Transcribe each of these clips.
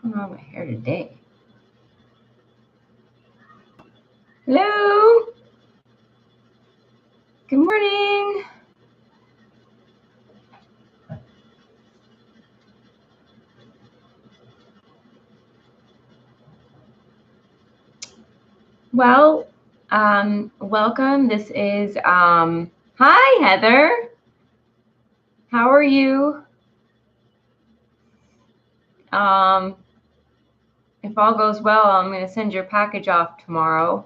What's going on with my hair today? Hello. Good morning. Well, welcome. This is hi Heather. How are you? If all goes well, I'm going to send your package off tomorrow.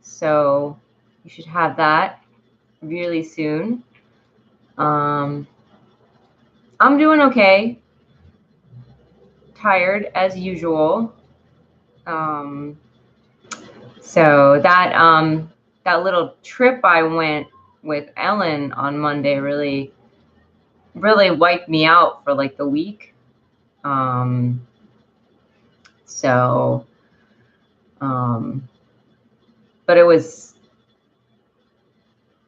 So you should have that really soon. I'm doing okay. Tired as usual. So that little trip I went with Ellen on Monday really wiped me out for like the week. But it was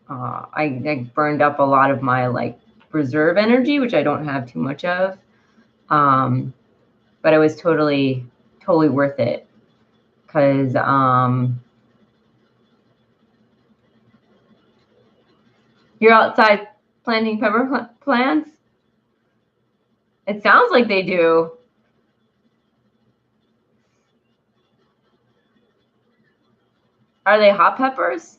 I burned up a lot of my like reserve energy, which I don't have too much of. But it was totally worth it because you're outside planting pepper plants. It sounds like they do. Are they hot peppers?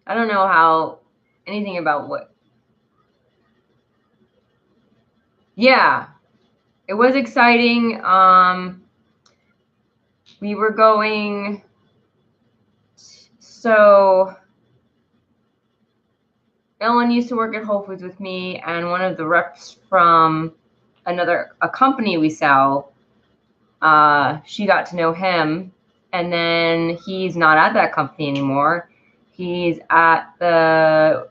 I don't know anything about what. Yeah, it was exciting. We were going. So Ellen used to work at Whole Foods with me, and one of the reps from a company we sell, she got to know him, and then he's not at that company anymore. He's at it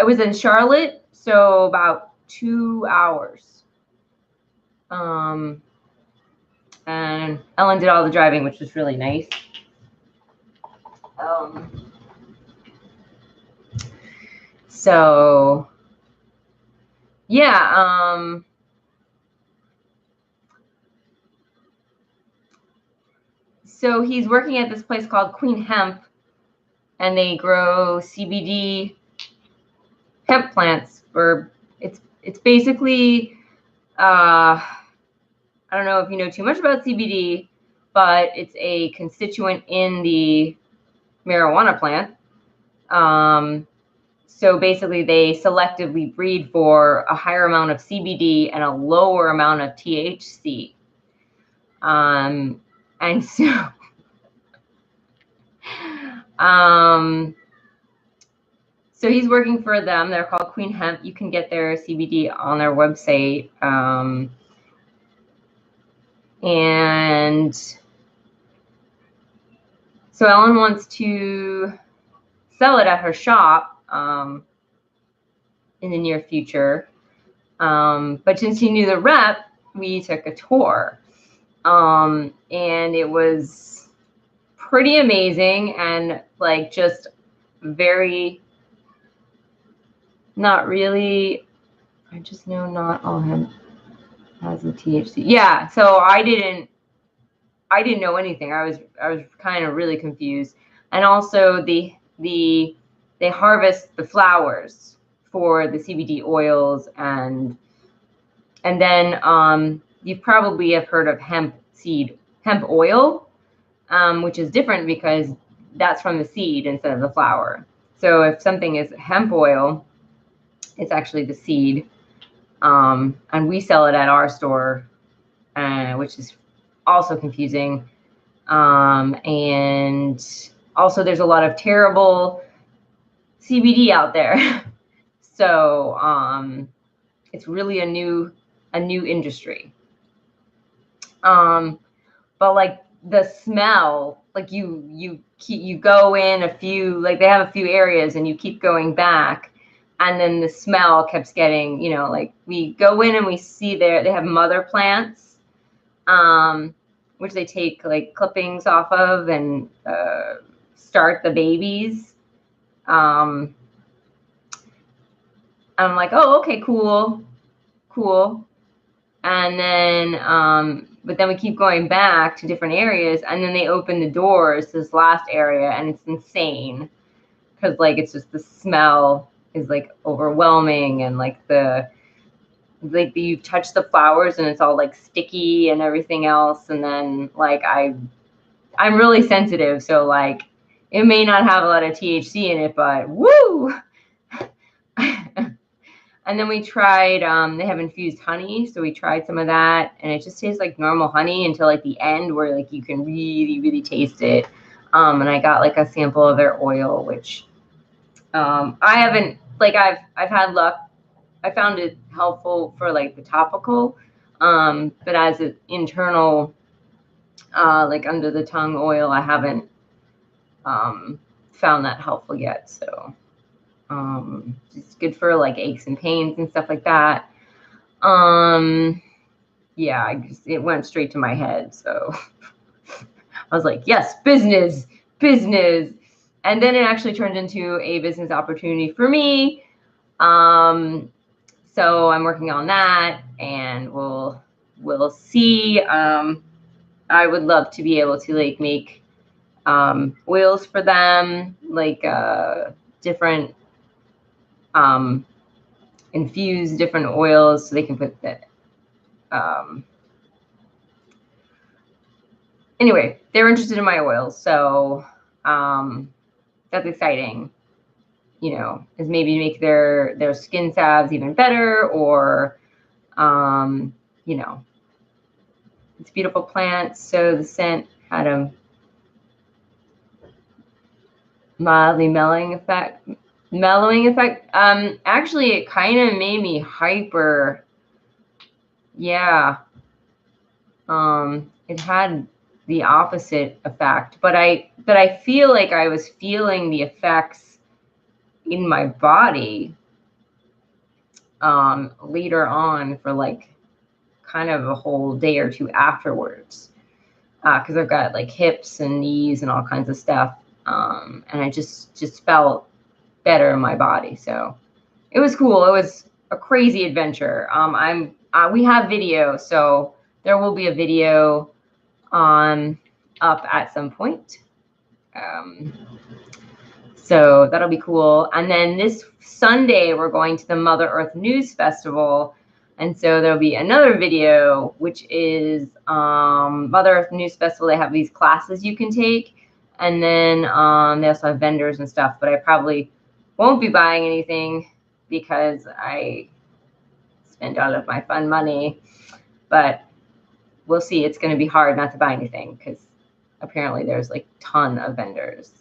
was in Charlotte, so about 2 hours. And Ellen did all the driving, which was really nice. So yeah, so he's working at this place called Queen Hemp, and they grow CBD hemp plants. It's basically I don't know if you know too much about CBD, but it's a constituent in the marijuana plant. So basically, they selectively breed for a higher amount of CBD and a lower amount of THC. And so, so he's working for them. They're called Queen Hemp. You can get their CBD on their website. And so Ellen wants to sell it at her shop in the near future. But since he knew the rep, we took a tour. And it was pretty amazing and like just very, not really, I just know not all hemp has the THC. Yeah, so I didn't know anything. I was kind of really confused. And also they harvest the flowers for the CBD oils, and then you probably have heard of hemp oil, which is different because that's from the seed instead of the flower. So if something is hemp oil, it's actually the seed. And we sell it at our store, which is also confusing. And also there's a lot of terrible CBD out there. So it's really a new industry. But like the smell, like you go in a few, like they have a few areas and you keep going back, and then the smell keeps getting, like we go in and we see they have mother plants, which they take like clippings off of and start the babies. I'm like, oh, okay, cool. And then, but then we keep going back to different areas, and then they open the doors to this last area, and it's insane because like it's just the smell is like overwhelming, and like you touch the flowers and it's all like sticky and everything else, and then like I'm really sensitive, so like it may not have a lot of THC in it, but woo. And then we tried, they have infused honey, so we tried some of that, and it just tastes like normal honey until like the end where like you can really, really taste it. And I got like a sample of their oil, which I haven't, like I've had luck. I found it helpful for like the topical, but as an internal, like under the tongue oil, I haven't found that helpful yet, so. It's good for like aches and pains and stuff like that. Yeah, it went straight to my head, so I was like, yes, business. And then it actually turned into a business opportunity for me. So I'm working on that, and we'll see. I would love to be able to like make oils for them, like different infuse different oils so they can put that. Anyway, they're interested in my oils, so that's exciting. You know, is maybe make their skin salves even better, or you know, it's beautiful plants. So the scent had a mildly mellowing effect. Actually, it kind of made me hyper. Yeah. It had the opposite effect, but I feel like I was feeling the effects in my body later on for like kind of a whole day or two afterwards, because I've got like hips and knees and all kinds of stuff, and I just felt better in my body. So it was cool. It was a crazy adventure. We have video, so there will be a video up at some point. So that'll be cool. And then this Sunday, we're going to the Mother Earth News Festival. And so there'll be another video, which is Mother Earth News Festival. They have these classes you can take. And then they also have vendors and stuff. But I probably won't be buying anything because I spend all of my fun money. But we'll see. It's going to be hard not to buy anything because apparently there's like a ton of vendors.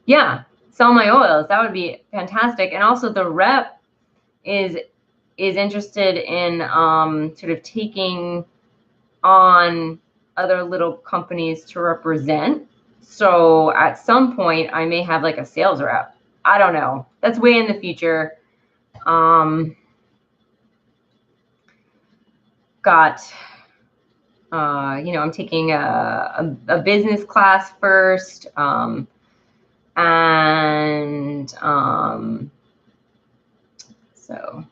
Yeah, sell my oils. That would be fantastic. And also the rep is interested in sort of taking on other little companies to represent. So at some point I may have like a sales rep. I don't know. That's way in the future. You know, I'm taking a business class first. So I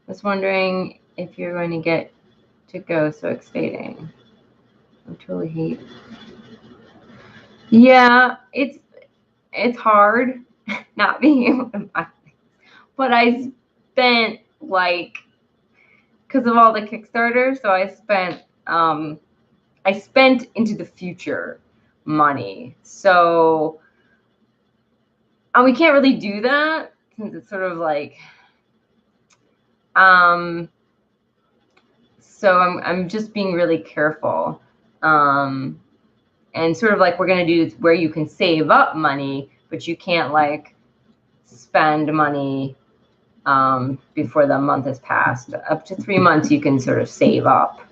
was wondering if you're going to get to go. So exciting. I totally hate. Yeah, it's hard not being able to buy things. But I spent like, because of all the Kickstarter, so I spent into the future money. So we can't really do that since it's sort of like so I'm just being really careful, and sort of like we're going to do where you can save up money, but you can't like spend money before the month has passed. Up to 3 months you can sort of save up.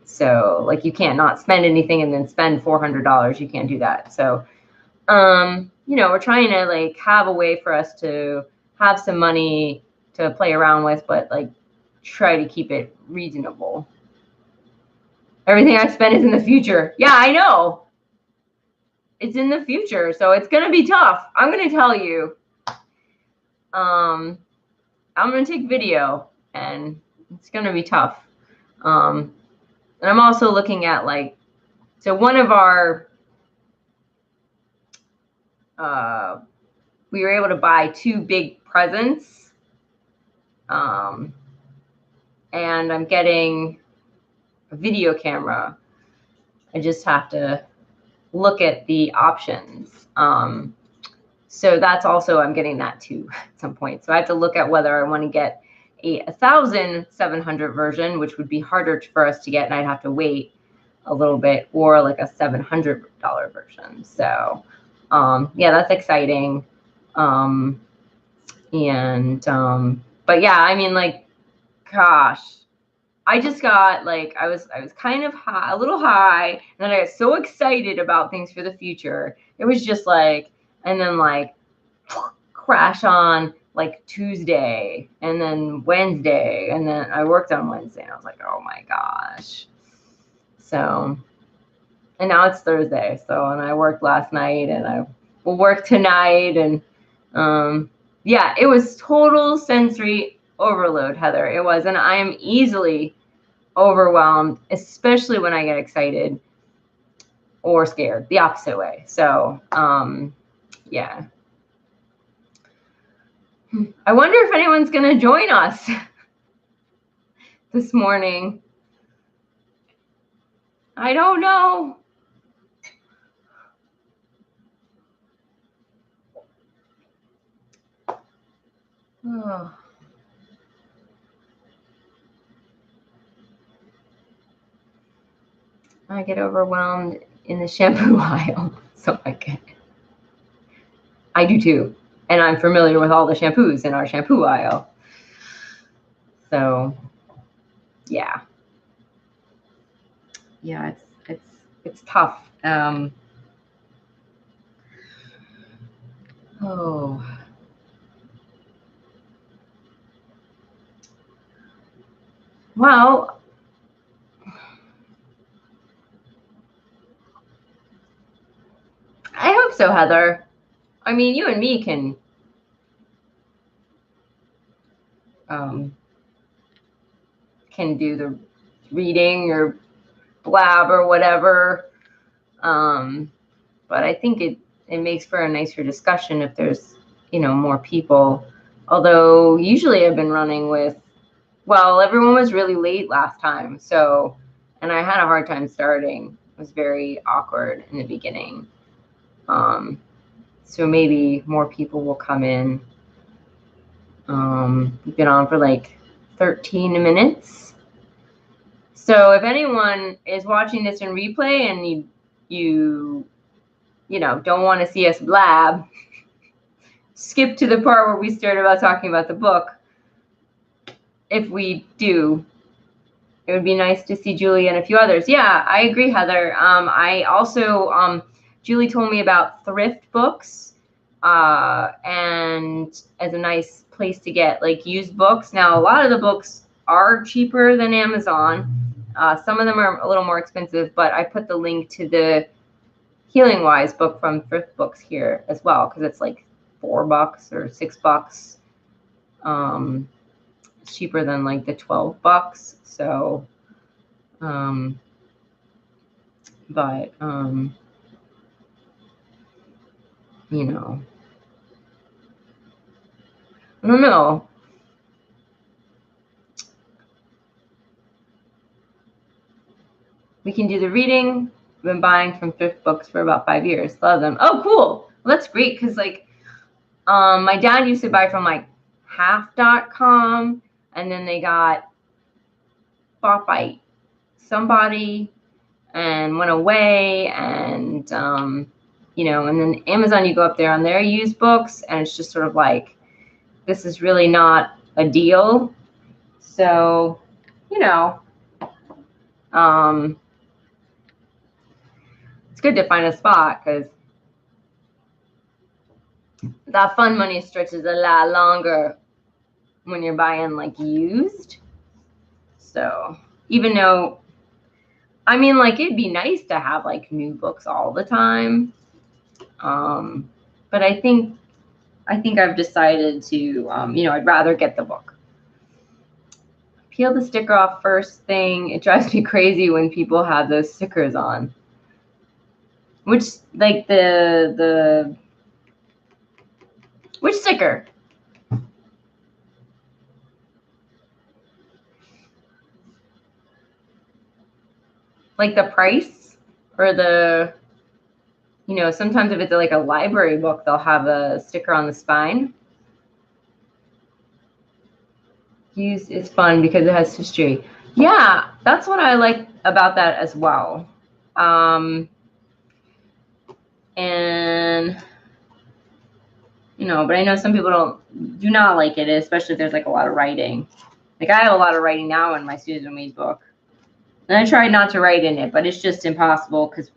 So like you can't not spend anything and then spend $400. You can't do that. So you know, we're trying to like have a way for us to have some money to play around with, but like try to keep it reasonable. Everything I spend is in the future. Yeah, I know. It's in the future, so it's going to be tough. I'm going to tell you. I'm going to take video, and it's going to be tough. And I'm also looking at, like, so one of our, we were able to buy 2 big presents. And I'm getting a video camera. I just have to look at the options. So that's also, I'm getting that too at some point. So I have to look at whether I want to get a 1,700 version, which would be harder for us to get, and I'd have to wait a little bit, or like a $700 version. So yeah, that's exciting. But yeah, I mean, like, gosh, I just got, like, I was kind of high, a little high, and then I got so excited about things for the future. It was just like, and then like crash on like Tuesday, and then Wednesday, and then I worked on Wednesday, and I was like, oh my gosh. So, and now it's Thursday. So, and I worked last night, and I will work tonight, and yeah, it was total sensory overload, Heather. It was, and I am easily overwhelmed, especially when I get excited or scared, the opposite way. So, yeah. I wonder if anyone's going to join us this morning. I don't know. Oh. I get overwhelmed in the shampoo aisle. So I do too. And I'm familiar with all the shampoos in our shampoo aisle. So, yeah. Yeah, it's tough. Oh. Well, I hope so, Heather. I mean, you and me can do the reading or blab or whatever. But I think it makes for a nicer discussion if there's, more people. Although usually I've been running with, well, everyone was really late last time. So, and I had a hard time starting. It was very awkward in the beginning. So maybe more people will come in. We've been on for like 13 minutes. So if anyone is watching this in replay and you don't want to see us blab, skip to the part where we started about talking about the book. If we do, it would be nice to see Julie and a few others. Yeah, I agree, Heather. I also, Julie told me about thrift books, and as a nice place to get like used books. Now, a lot of the books are cheaper than Amazon. Some of them are a little more expensive, but I put the link to the Healing Wise book from Thrift Books here as well, because it's like $4 or $6. It's cheaper than like the $12. So, but I don't know. We can do the reading. I've been buying from Thrift Books for about 5 years. Love them. Oh, cool. Well, that's great, because like my dad used to buy from like half.com, and then they got bought by somebody and went away, and and then Amazon, you go up there on their used books, and it's just sort of like, this is really not a deal. So, it's good to find a spot, because that fun money stretches a lot longer when you're buying like used. So even though, I mean, like, it'd be nice to have like new books all the time. But I think I've decided to, you know, I'd rather get the book. Peel the sticker off first thing. It drives me crazy when people have those stickers on. Which, like, which sticker? Like the price or the, you know, sometimes if it's like a library book, they'll have a sticker on the spine. Used is fun because it has history. Yeah, that's what I like about that as well. And you know, but I know some people do not like it, especially if there's like a lot of writing. Like I have a lot of writing now in my Susun Weed book. And I tried not to write in it, but it's just impossible because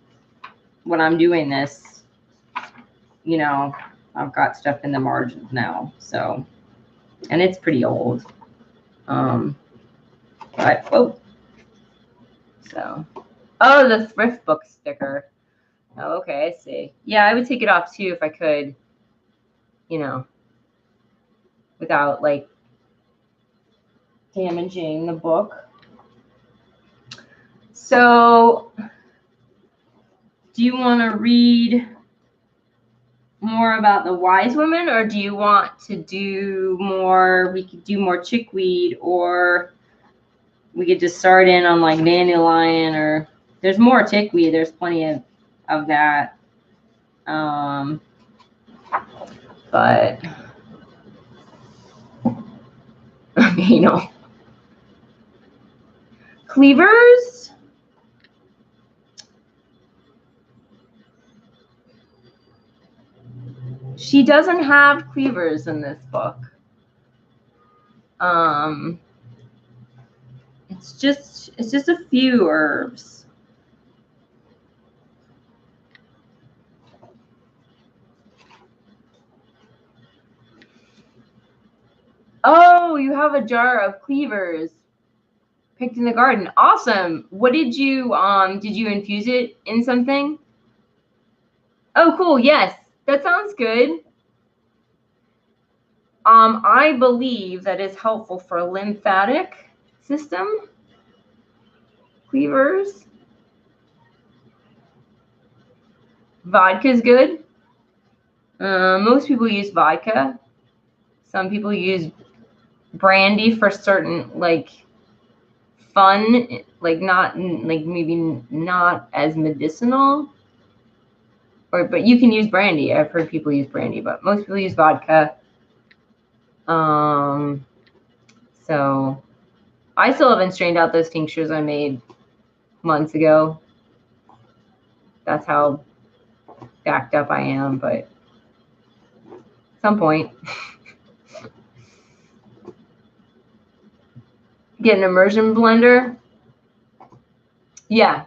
when I'm doing this, you know, I've got stuff in the margins now. So, and it's pretty old. But, oh, so, oh, the thrift book sticker. Oh, okay, I see. Yeah, I would take it off too if I could, you know, without like damaging the book. So, do you want to read more about the wise woman, or do you want to do more? We could do more chickweed, or we could just start in on like dandelion, or there's more chickweed. There's plenty of that. But you know, cleavers. She doesn't have cleavers in this book. It's just a few herbs. Oh, you have a jar of cleavers picked in the garden. Awesome. What did you infuse it in something? Oh, cool. Yes, that sounds good. I believe that is helpful for lymphatic system. Cleavers. Vodka is good. Most people use vodka. Some people use brandy for certain, like, fun, like not like maybe not as medicinal. But you can use brandy. I've heard people use brandy, but most people use vodka. So I still haven't strained out those tinctures I made months ago. That's how backed up I am, but at some point. Get an immersion blender. Yeah.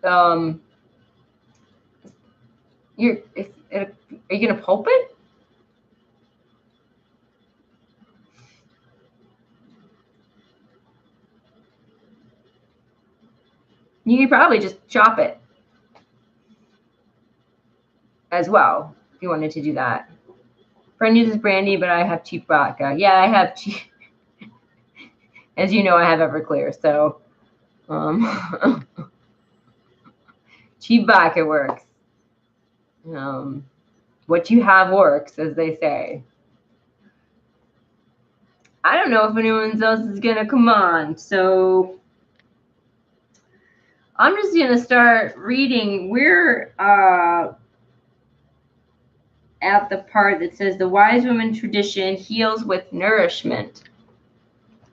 Are you gonna pulp it? You could probably just chop it as well if you wanted to do that. Friend uses brandy, but I have cheap vodka. Yeah, I have cheap. As you know, I have Everclear, so cheap vodka works. What you have works, as they say. I don't know if anyone else is gonna come on, so I'm just gonna start reading. We're at the part that says the wise woman tradition heals with nourishment.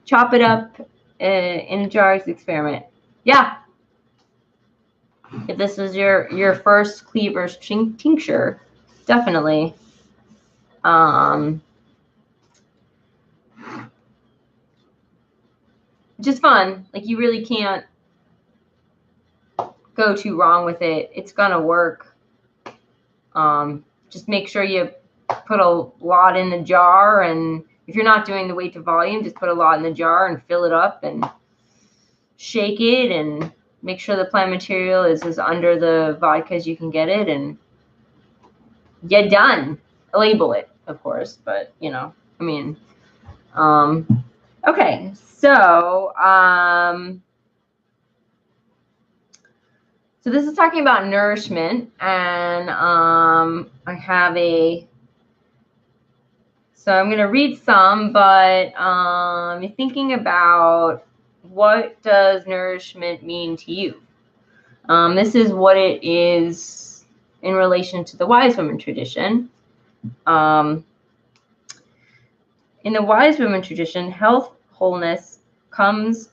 Chop it up in a jar experiment. Yeah. If this is your first cleavers tincture, definitely. Just fun. Like, you really can't go too wrong with it. It's gonna work. Just make sure you put a lot in the jar and If you're not doing the weight to volume, just put a lot in the jar and fill it up and shake it and make sure the plant material is as under the vodka as you can get it, and get done. Label it, of course, but you know, I mean, okay, so so this is talking about nourishment, and I have so I'm going to read some, but thinking about what does nourishment mean to you? This is what it is in relation to the wise woman tradition. In the wise woman tradition, health, wholeness comes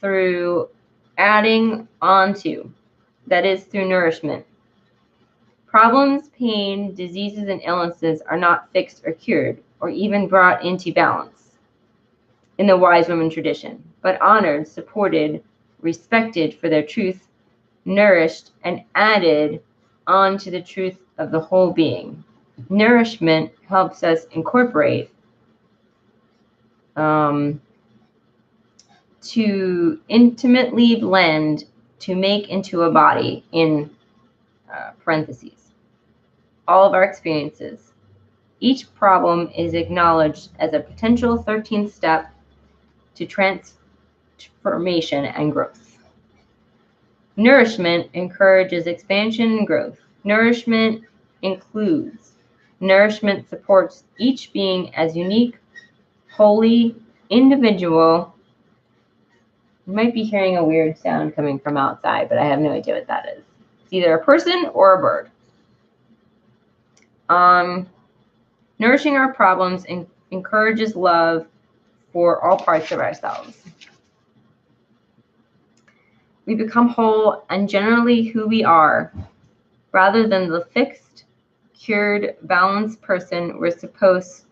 through adding onto, that is, through nourishment. Problems, pain, diseases, and illnesses are not fixed or cured, or even brought into balance in the wise woman tradition, but honored, supported, respected for their truth, nourished, and added on to the truth of the whole being. Nourishment helps us incorporate to intimately blend, to make into a body, in parentheses, all of our experiences. Each problem is acknowledged as a potential 13th step to transformation and growth. Nourishment encourages expansion and growth. Nourishment includes. Nourishment supports each being as unique, holy, individual. You might be hearing a weird sound coming from outside, but I have no idea what that is. It's either a person or a bird. Nourishing our problems encourages love for all parts of ourselves. We become whole and generally who we are, rather than the fixed, cured, balanced person we suppose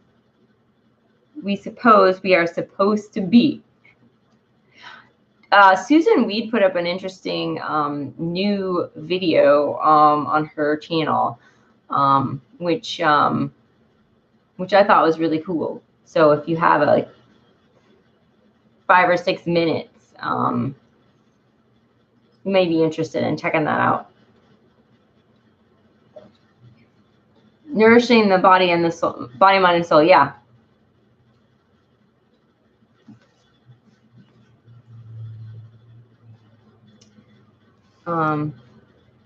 we are supposed to be. Susun Weed put up an interesting new video on her channel, which I thought was really cool. So if you have like 5 or 6 minutes, you may be interested in checking that out. Nourishing the body and the soul, body, mind, and soul. Yeah.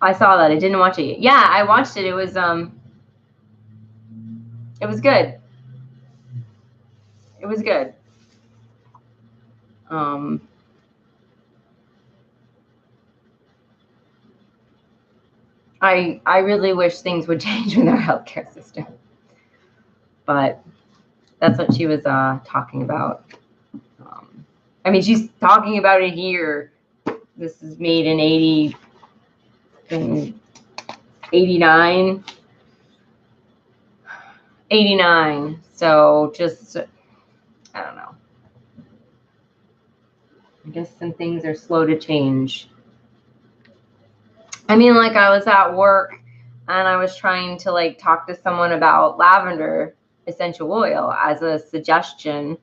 I saw that. I didn't watch it yet. Yeah, I watched it. It was good. It was good. I really wish things would change with our healthcare system, but that's what she was talking about. I mean, she's talking about it here. This is made in 89. So just, I don't know. I guess some things are slow to change. I mean, like I was at work and I was trying to like talk to someone about lavender essential oil as a suggestion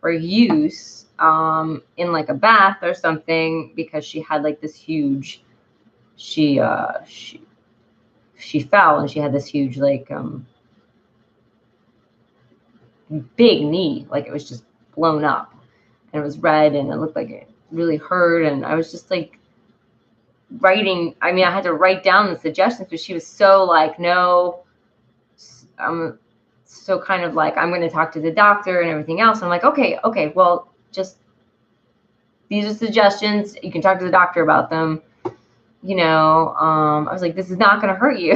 for use in like a bath or something, because she had like this huge, she fell and she had this huge like big knee, like it was just blown up and it was red and it looked like it really hurt, and I was just like writing, I mean, I had to write down the suggestions, but she was so like, no, so kind of like, I'm going to talk to the doctor and everything else. I'm like, okay, well, just, these are suggestions. You can talk to the doctor about them. You know, I was like, this is not going to hurt you.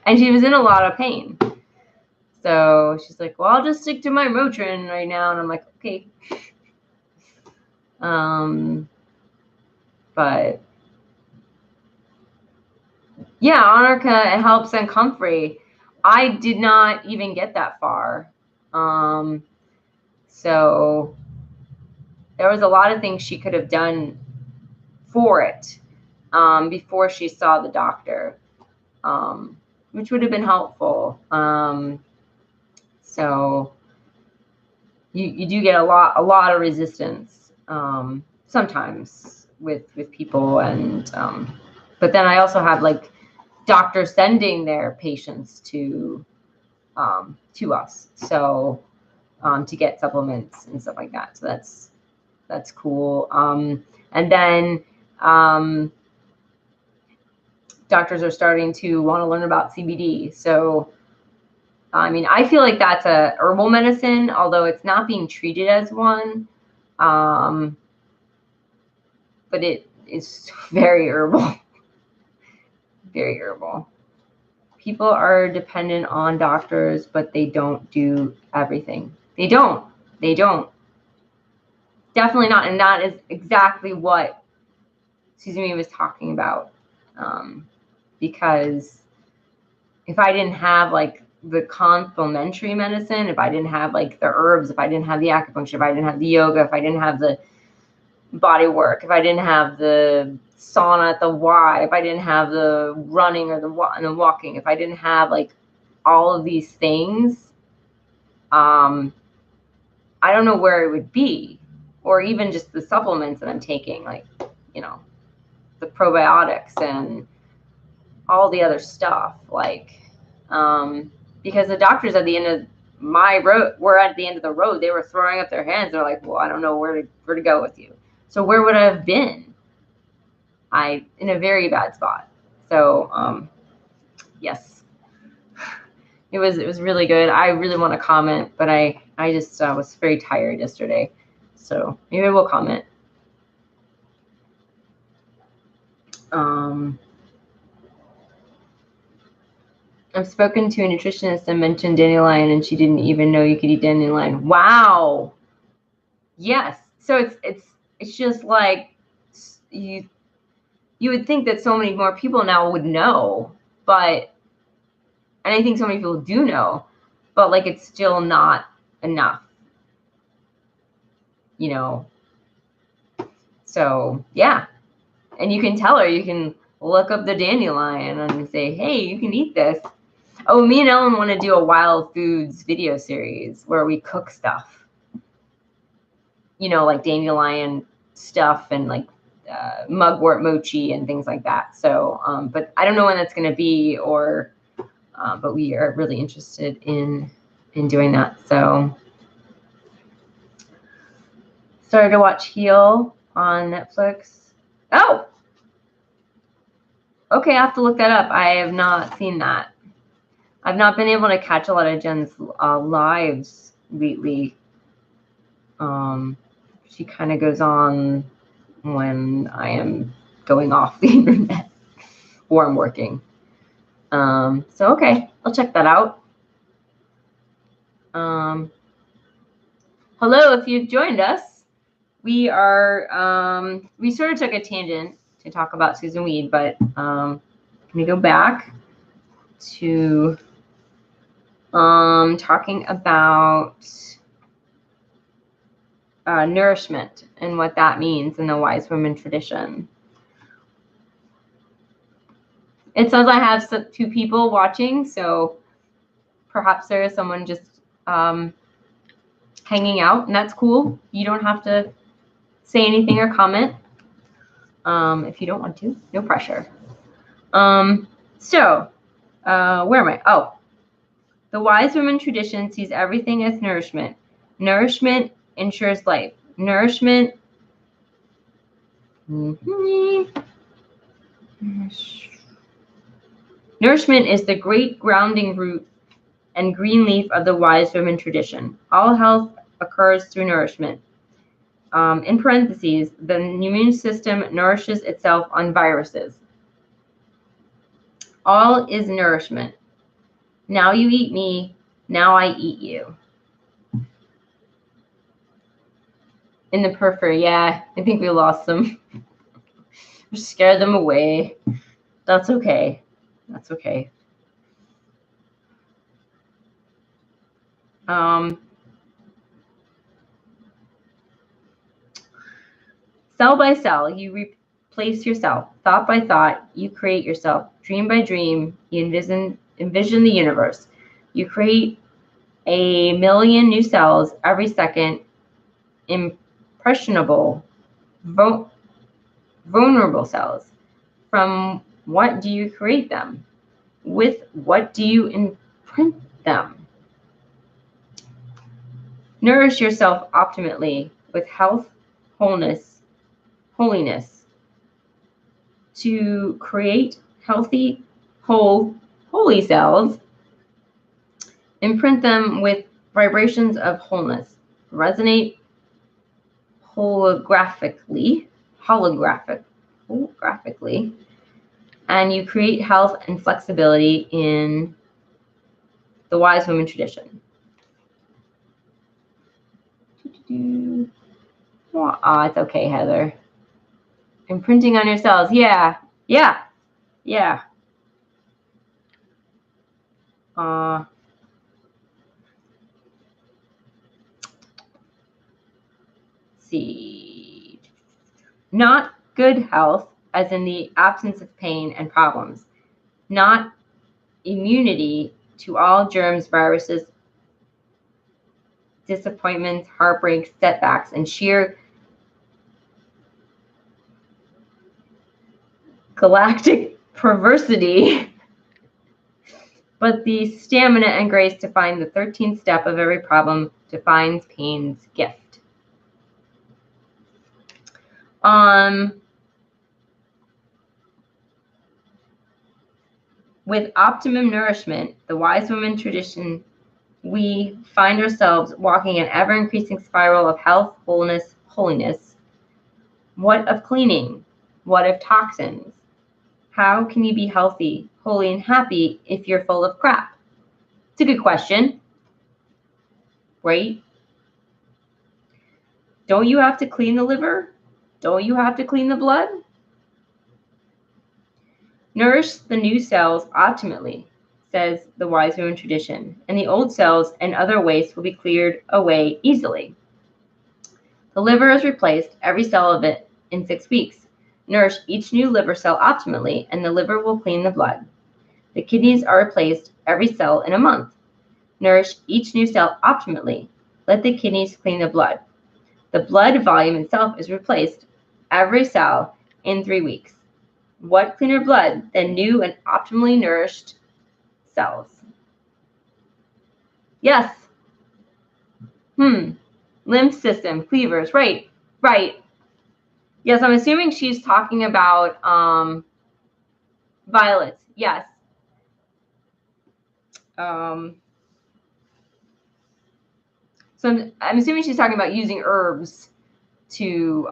And she was in a lot of pain. So she's like, well, I'll just stick to my Motrin right now. And I'm like, okay. But yeah, Anarcha helps and comfrey. I did not even get that far. So there was a lot of things she could have done for it before she saw the doctor, which would have been helpful. So you do get a lot of resistance sometimes with people, and but then I also have like doctors sending their patients to us, so to get supplements and stuff like that. So that's cool. And then doctors are starting to want to learn about CBD. So I mean, I feel like that's a herbal medicine, although it's not being treated as one. But it is very herbal. Very herbal. People are dependent on doctors, but they don't do everything. They don't. Definitely not. And that is exactly what Susun Weed was talking about. Because if I didn't have like the complementary medicine, if I didn't have like the herbs, if I didn't have the acupuncture, if I didn't have the yoga, if I didn't have the body work, if I didn't have the sauna at the Y, if I didn't have the running or the walking, if I didn't have like all of these things, I don't know where it would be. Or even just the supplements that I'm taking, like, you know, the probiotics and all the other stuff, like, because the doctors at the end of my road were at the end of the road. They were throwing up their hands. They're like, well, I don't know where to go with you. So where would I have been? In a very bad spot. So yes, it was really good. I really want to comment, but I just was very tired yesterday. So maybe we'll comment. I've spoken to a nutritionist and mentioned dandelion, and she didn't even know you could eat dandelion. Wow. Yes. So it's just like you would think that so many more people now would know, and I think so many people do know, but like it's still not enough, you know. So yeah, and you can tell her, you can look up the dandelion and say, hey, you can eat this. Oh, me and Ellen want to do a wild foods video series where we cook stuff, you know, like dandelion stuff and like mugwort mochi and things like that. So, but I don't know when that's going to be, but we are really interested in doing that. So, started to watch Heal on Netflix. Oh, okay, I have to look that up. I have not seen that. I've not been able to catch a lot of Jen's lives lately. She kind of goes on when I am going off the internet or I'm working. So okay, I'll check that out. Hello, if you've joined us. We are we sort of took a tangent to talk about Susun Weed, but let me go back to talking about nourishment and what that means in the wise women tradition. It says I have 2 people watching, so perhaps there is someone just hanging out, and that's cool. You don't have to say anything or comment if you don't want to. No pressure. So where am I? Oh, the wise women tradition sees everything as nourishment. Nourishment ensures life. Nourishment. Nourishment is the great grounding root and green leaf of the wise women tradition. All health occurs through nourishment. In parentheses, the immune system nourishes itself on viruses. All is nourishment. Now you eat me, now I eat you. In the periphery, yeah, I think we lost them. We scared them away. That's okay. That's okay. Cell by cell, you replace yourself. Thought by thought, you create yourself. Dream by dream, you envision the universe. You create 1,000,000 new cells every second, impressionable, vulnerable cells. From what do you create them? With what do you imprint them? Nourish yourself optimally with health, wholeness, holiness. To create healthy, holy cells, imprint them with vibrations of wholeness. Resonate holographically, and you create health and flexibility in the wise woman tradition. Oh, it's okay, Heather. Imprinting on your cells. Yeah. See. Not good health, as in the absence of pain and problems. Not immunity to all germs, viruses, disappointments, heartbreaks, setbacks, and sheer galactic perversity, but the stamina and grace to find the 13th step of every problem defines pain's gift. With optimum nourishment, the wise woman tradition, we find ourselves walking an ever-increasing spiral of health, wholeness, holiness. What of cleaning? What of toxins? How can you be healthy, holy, and happy if you're full of crap? It's a good question, right? Don't you have to clean the liver? Don't you have to clean the blood? Nourish the new cells optimally, says the wise woman tradition, and the old cells and other waste will be cleared away easily. The liver is replaced, every cell of it, in 6 weeks. Nourish each new liver cell optimally, and the liver will clean the blood. The kidneys are replaced, every cell, in a month. Nourish each new cell optimally. Let the kidneys clean the blood. The blood volume itself is replaced, every cell, in 3 weeks. What cleaner blood than new and optimally nourished cells? Yes. Lymph system, cleavers, right. Yes, I'm assuming she's talking about violets. Yes. So I'm assuming she's talking about using herbs to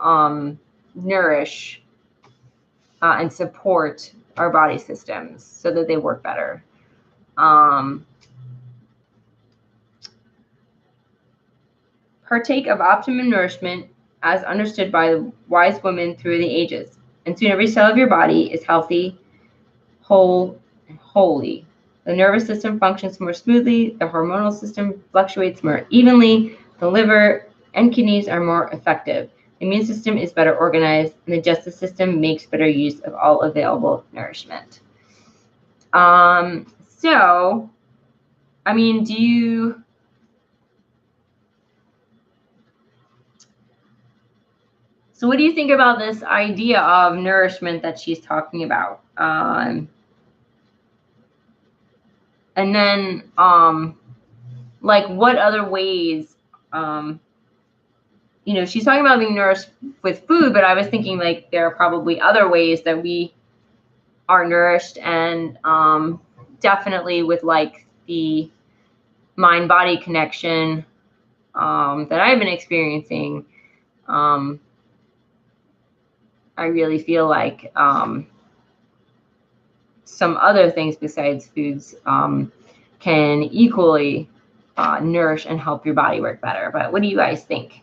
nourish and support our body systems so that they work better. Partake of optimum nourishment as understood by the wise woman through the ages, and soon every cell of your body is healthy, whole, and holy. The nervous system functions more smoothly, the hormonal system fluctuates more evenly, the liver and kidneys are more effective, the immune system is better organized, and the digestive system makes better use of all available nourishment. So, I mean, So what do you think about this idea of nourishment that she's talking about? And then, like, what other ways, she's talking about being nourished with food, but I was thinking, like, there are probably other ways that we are nourished, and definitely with, like, the mind-body connection that I've been experiencing. I really feel like some other things besides foods can equally nourish and help your body work better. But what do you guys think?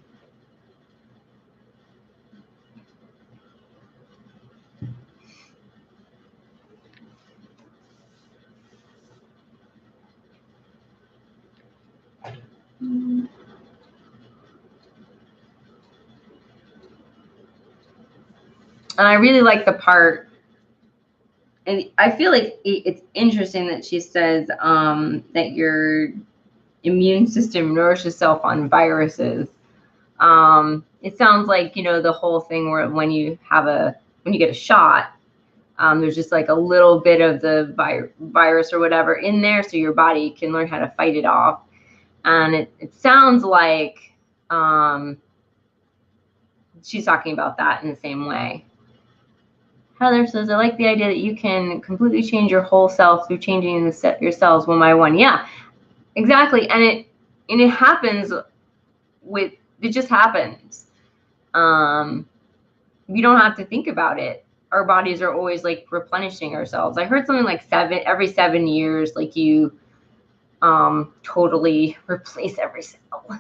And I really like the part, and I feel like it's interesting that she says that you're immune system nourish itself on viruses. It sounds like, the whole thing where when you get a shot, there's just like a little bit of the virus or whatever in there, so your body can learn how to fight it off. And it sounds like she's talking about that in the same way. Heather says, I like the idea that you can completely change your whole self through changing your cells one by one. Yeah, exactly. And it happens it just happens. You don't have to think about it. Our bodies are always like replenishing ourselves. I heard something like every 7 years, like you totally replace every cell.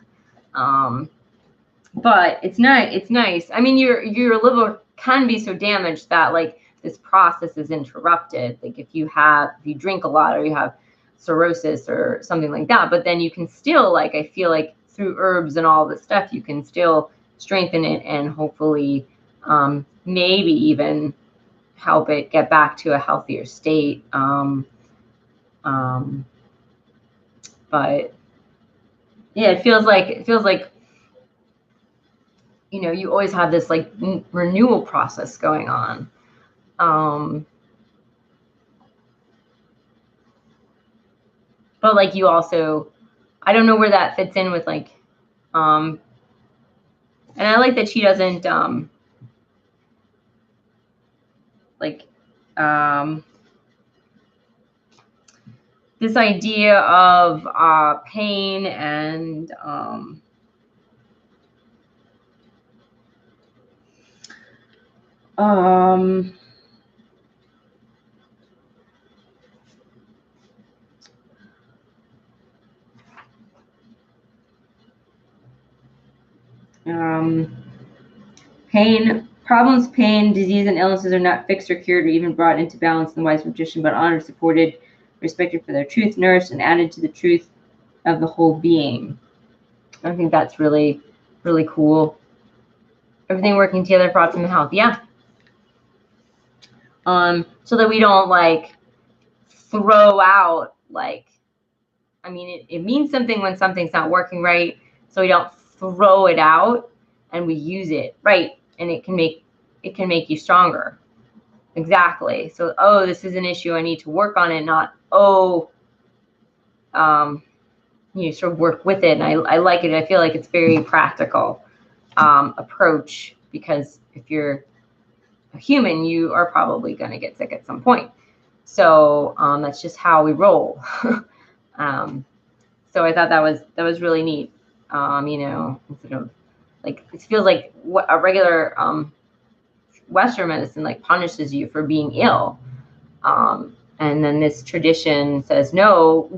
But it's nice. I mean, your liver can be so damaged that like this process is interrupted. Like if you drink a lot or you have cirrhosis or something like that, but then you can still, like, I feel like through herbs and all this stuff, you can still strengthen it and hopefully maybe even help it get back to a healthier state. But yeah, it feels like you always have this like renewal process going on. But like you also, I don't know where that fits in with like, and I like that she doesn't this idea of pain and pain, disease, and illnesses are not fixed or cured or even brought into balance in the wise magician, but honored, supported, respected for their truth, nourished, and added to the truth of the whole being. I think that's really, really cool. Everything working together for optimum health. Yeah. So that we don't like throw out, like, I mean, it means something when something's not working right, so we don't throw it out and we use it right, and it can make you stronger. Exactly. So, oh, this is an issue, I need to work on it, not you sort of work with it. And I like it. I feel like it's very practical approach, because if you're a human, you are probably going to get sick at some point. So that's just how we roll. So I thought that was really neat. Instead of like, it feels like what a regular Western medicine like punishes you for being ill. And then this tradition says, no,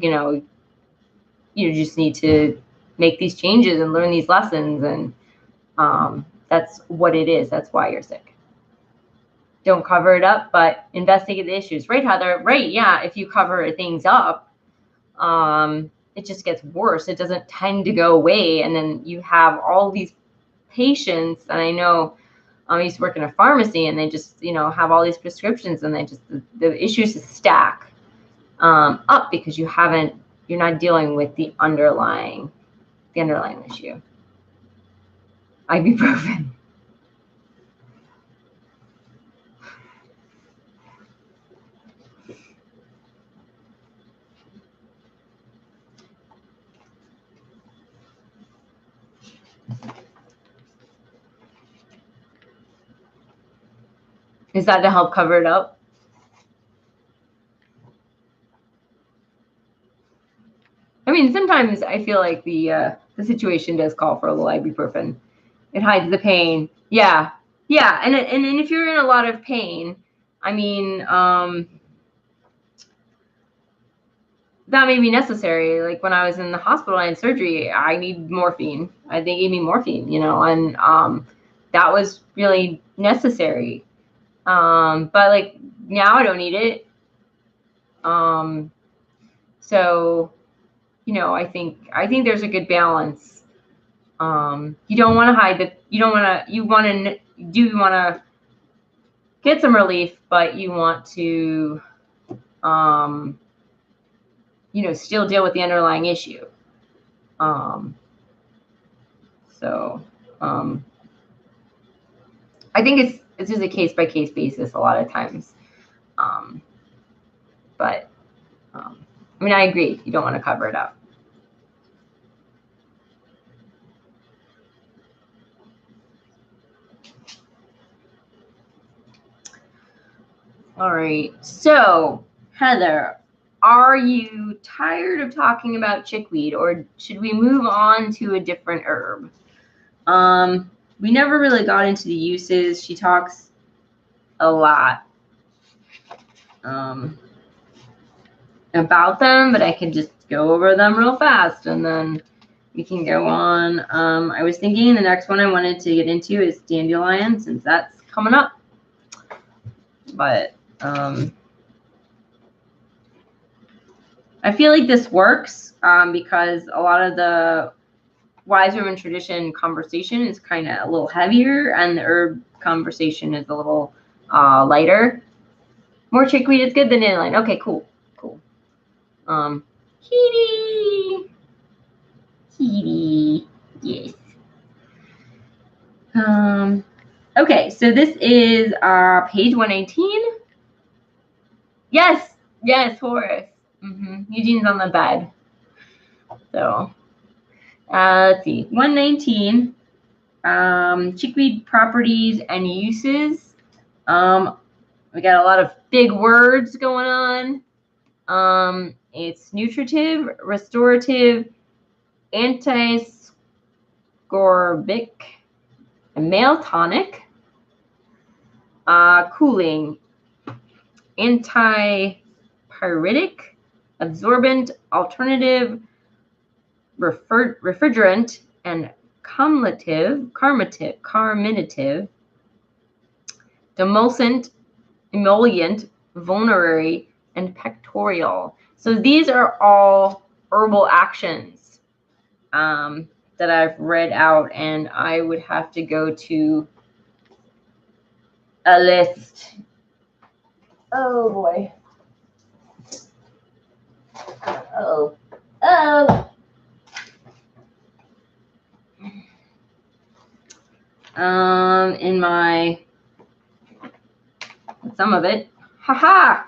you just need to make these changes and learn these lessons. And that's what it is. That's why you're sick. Don't cover it up, but investigate the issues. Right, Heather? Right, yeah. If you cover things up, it just gets worse. It doesn't tend to go away. And then you have all these patients, and I know I used to work in a pharmacy, and they just, have all these prescriptions, and they just, the issues just stack up because you're not dealing with the underlying issue. Ibuprofen. Is that to help cover it up? I mean, sometimes I feel like the situation does call for a little ibuprofen. It hides the pain. Yeah, yeah, and if you're in a lot of pain, I mean, that may be necessary. Like when I was in the hospital, I had surgery, I need morphine. They gave me morphine, and that was really necessary. But like now I don't need it. So, I think there's a good balance. You don't want to hide you want to get some relief, but you want to, still deal with the underlying issue. So I think it's just a case by case basis a lot of times. But I mean, I agree. You don't want to cover it up. All right. So, Heather, are you tired of talking about chickweed, or should we move on to a different herb? We never really got into the uses. She talks a lot about them, but I can just go over them real fast and then we can go on. I was thinking the next one I wanted to get into is dandelion, since that's coming up. But I feel like this works because a lot of the wise women tradition conversation is kind of a little heavier, and the herb conversation is a little lighter. More chickweed is good than dandelion. Okay, cool. Kitty, yes. Okay, so this is page 119. Yes, Horace. Eugene's on the bed. So, let's see, 119. Chickweed properties and uses. We got a lot of big words going on. It's nutritive, restorative, anti-scorbic, male tonic, cooling, antipyretic, absorbent, alternative, refrigerant, and carminative, demulcent, emollient, vulnerary, and pectorial. So these are all herbal actions that I've read out, and I would have to go to a list. Oh boy. Oh. In some of it, haha,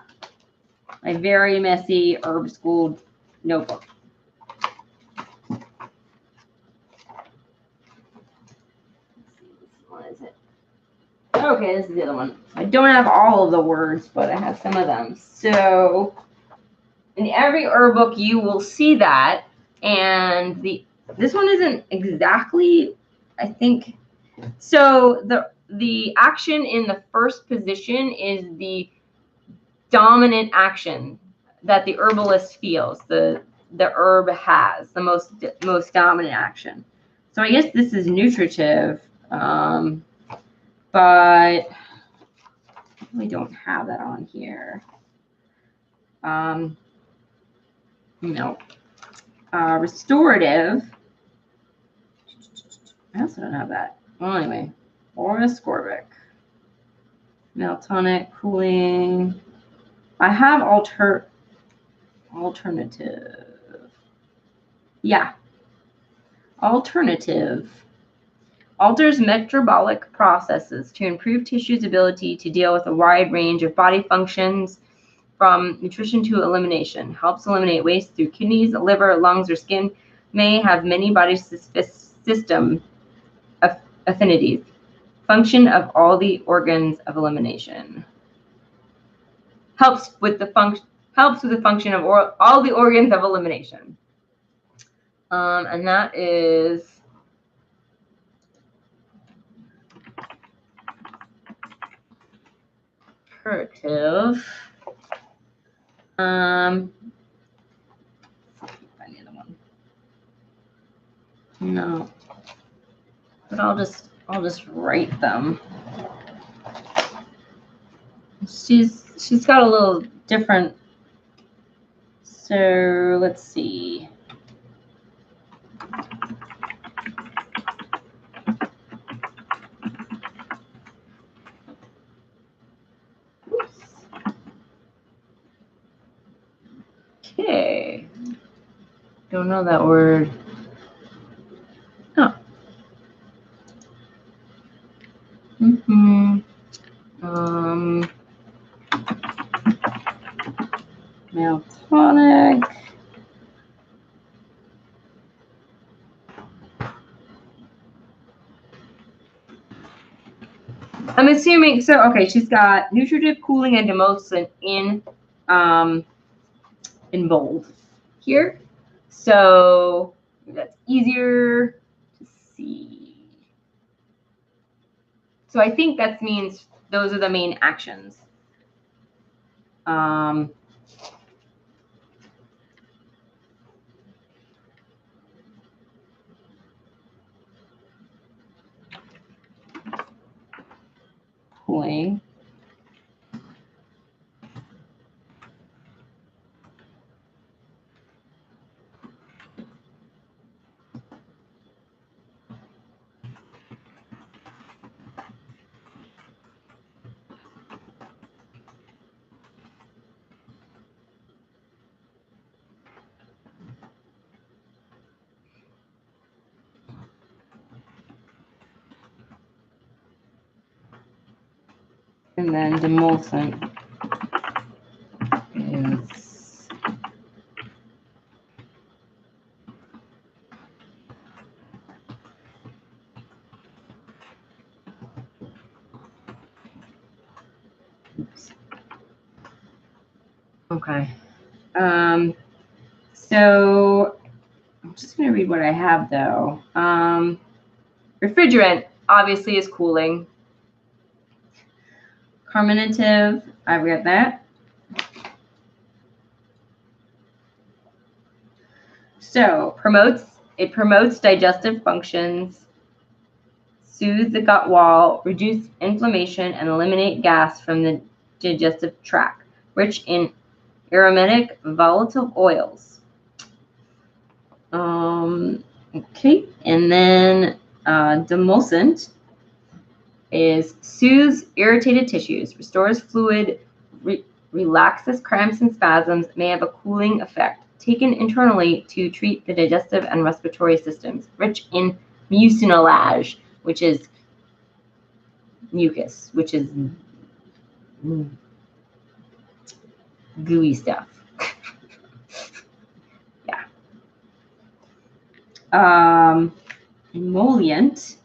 my very messy herb school notebook. What is it? Okay, this is the other one. I don't have all of the words, but I have some of them. So in every herb book, you will see that. And this one isn't exactly, I think. So the action in the first position is the dominant action that the herbalist feels. The herb has the most dominant action. So I guess this is nutritive, but we don't have that on here. No. Restorative. I also don't have that. Well, anyway, or ascorbic. Meltonic, cooling. I have alternative. Yeah. Alternative. Alters metabolic processes to improve tissue's ability to deal with a wide range of body functions, from nutrition to elimination. Helps eliminate waste through kidneys, liver, lungs, or skin. May have many body system affinities. Function of all the organs of elimination. Helps with the function of all the organs of elimination. And that is curative. Find the other one. No, but I'll just write them. She's got a little different. So let's see. Okay. Don't know that word. Mm-hmm. Male tonic. I'm assuming so. Okay, she's got nutritive, cooling, and demulcent in bold here, so that's easier to see. So I think that means those are the main actions. Cooling. And then demulcent is okay. So I'm just going to read what I have though. Refrigerant obviously is cooling. Carminative, I've got that. So it promotes digestive functions, soothe the gut wall, reduce inflammation, and eliminate gas from the digestive tract. Rich in aromatic volatile oils. Okay, and then demulcent is soothes irritated tissues, restores fluid, relaxes cramps and spasms, may have a cooling effect. Taken internally to treat the digestive and respiratory systems. Rich in mucilage, which is mucus, which is gooey stuff. Yeah. Emollient.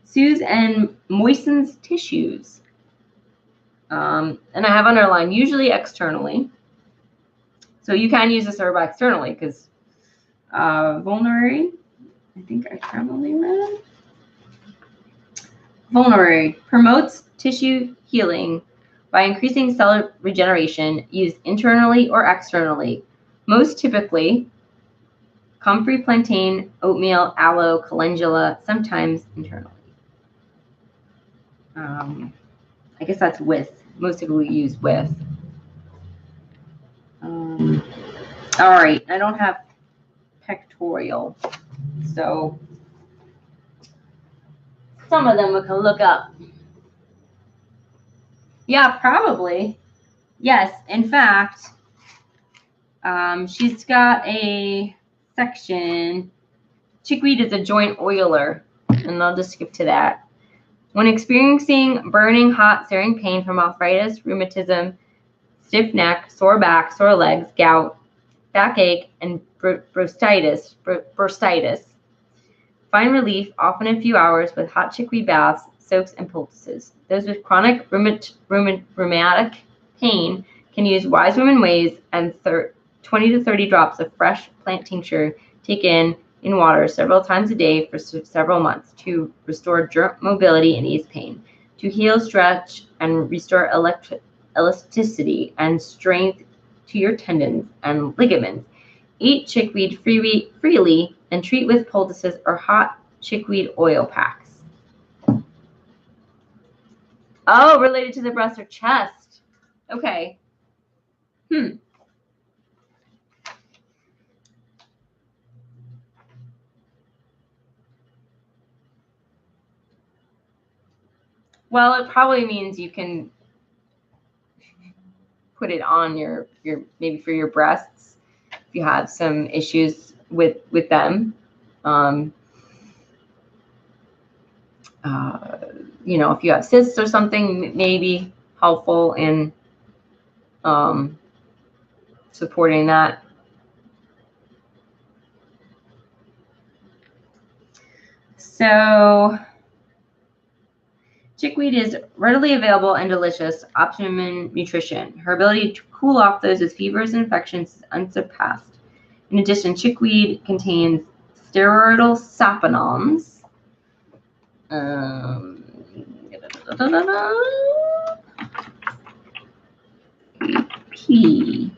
Soothes and moistens tissues. And I have underlined usually externally. So you can use this herb externally because vulnerary, I think I probably read. Vulnerary promotes tissue healing by increasing cell regeneration, used internally or externally. Most typically, comfrey plantain, oatmeal, aloe, calendula, sometimes internally. I guess that's with. Most typically used with. All right, I don't have pectoral, so some of them we can look up. Yeah, probably. Yes, in fact, she's got a section. Chickweed is a joint oiler, and I'll just skip to that. When experiencing burning, hot, searing pain from arthritis, rheumatism, stiff neck, sore back, sore legs, gout, backache, and bursitis, find relief, often in a few hours, with hot chickweed baths, soaks, and poultices. Those with chronic rheumatic pain can use Wise Woman Ways and 20 to 30 drops of fresh plant tincture taken in water several times a day for several months to restore joint mobility and ease pain, to heal, stretch, and restore elasticity and strength to your tendons and ligaments. Eat chickweed freely and treat with poultices or hot chickweed oil packs. Oh, related to the breast or chest. Okay. Well, it probably means you can put it on your maybe for your breasts if you have some issues with them. You know, if you have cysts or something, maybe helpful in supporting that. So chickweed is readily available and delicious, optimum nutrition. Her ability to cool off those with fevers and infections is unsurpassed. In addition, chickweed contains steroidal saponins. P.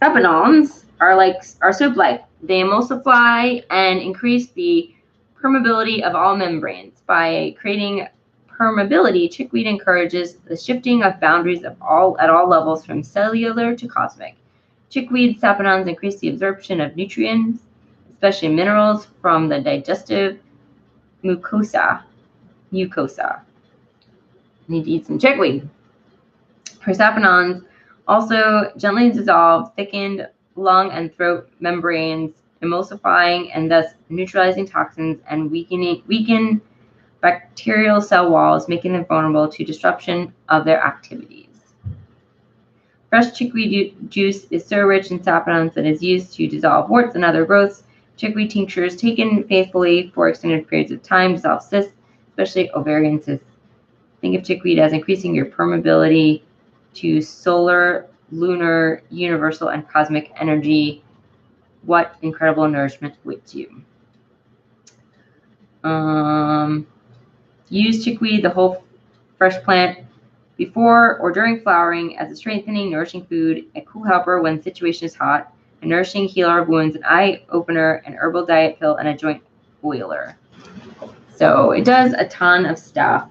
Saponins are soap-like. They emulsify and increase the permeability of all membranes. By creating permeability, chickweed encourages the shifting of boundaries at all levels, from cellular to cosmic. Chickweed saponins increase the absorption of nutrients, especially minerals, from the digestive mucosa. Need to eat some chickweed. Her saponins also gently dissolve thickened lung and throat membranes, emulsifying and thus neutralizing toxins and weaken bacterial cell walls, making them vulnerable to disruption of their activities. Fresh chickweed juice is so rich in saponins that it is used to dissolve warts and other growths. Chickweed tinctures taken faithfully for extended periods of time dissolve cysts, especially ovarian cysts. Think of chickweed as increasing your permeability to solar, lunar, universal, and cosmic energy. What incredible nourishment awaits you. Use chickweed, the whole fresh plant, before or during flowering as a strengthening, nourishing food, a cool helper when the situation is hot, a nourishing healer of wounds, an eye opener, an herbal diet pill, and a joint oiler. So it does a ton of stuff.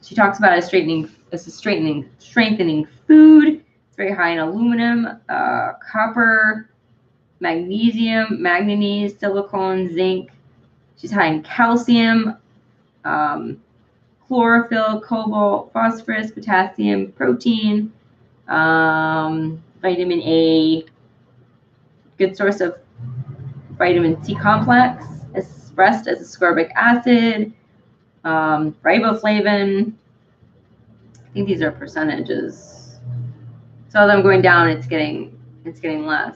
She talks about it as a strengthening food. It's very high in aluminum, copper, magnesium, manganese, silicone, zinc. She's high in calcium, chlorophyll, cobalt, phosphorus, potassium, protein, vitamin A, good source of vitamin C complex, expressed as ascorbic acid, riboflavin. I think these are percentages. So as I'm going down, it's getting less.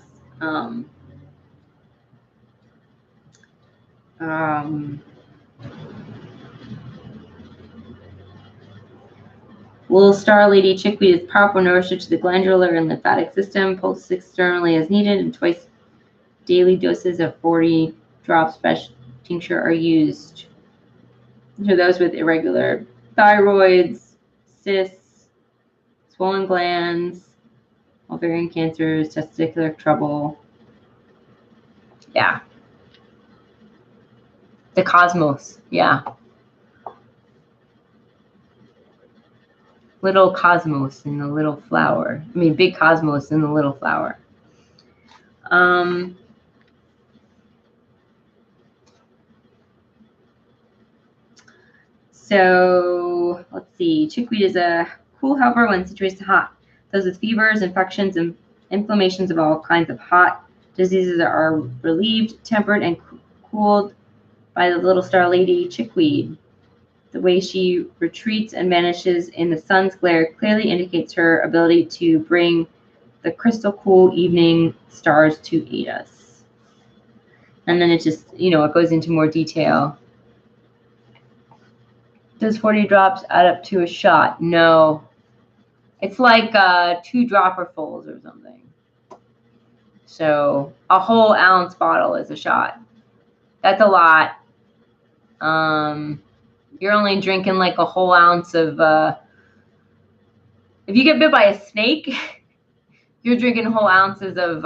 Little Star Lady chickweed is powerful nourisher to the glandular and lymphatic system. Pulse externally as needed, and twice daily doses of 40 drops fresh tincture are used. For those with irregular thyroids, cysts, swollen glands, ovarian cancers, testicular trouble. Yeah. The cosmos. Yeah. Little cosmos in the little flower. I mean, big cosmos in the little flower. So let's see. Chickweed is a cool helper when situated hot. Those with fevers, infections, and inflammations of all kinds of hot diseases are relieved, tempered, and cooled by the Little Star Lady chickweed. The way she retreats and vanishes in the sun's glare clearly indicates her ability to bring the crystal cool evening stars to aid us. And then it just, it goes into more detail. Does 40 drops add up to a shot? No. It's like 2 dropperfuls or something. So a whole ounce bottle is a shot. That's a lot. You're only drinking like a whole ounce of, if you get bit by a snake, you're drinking whole ounces of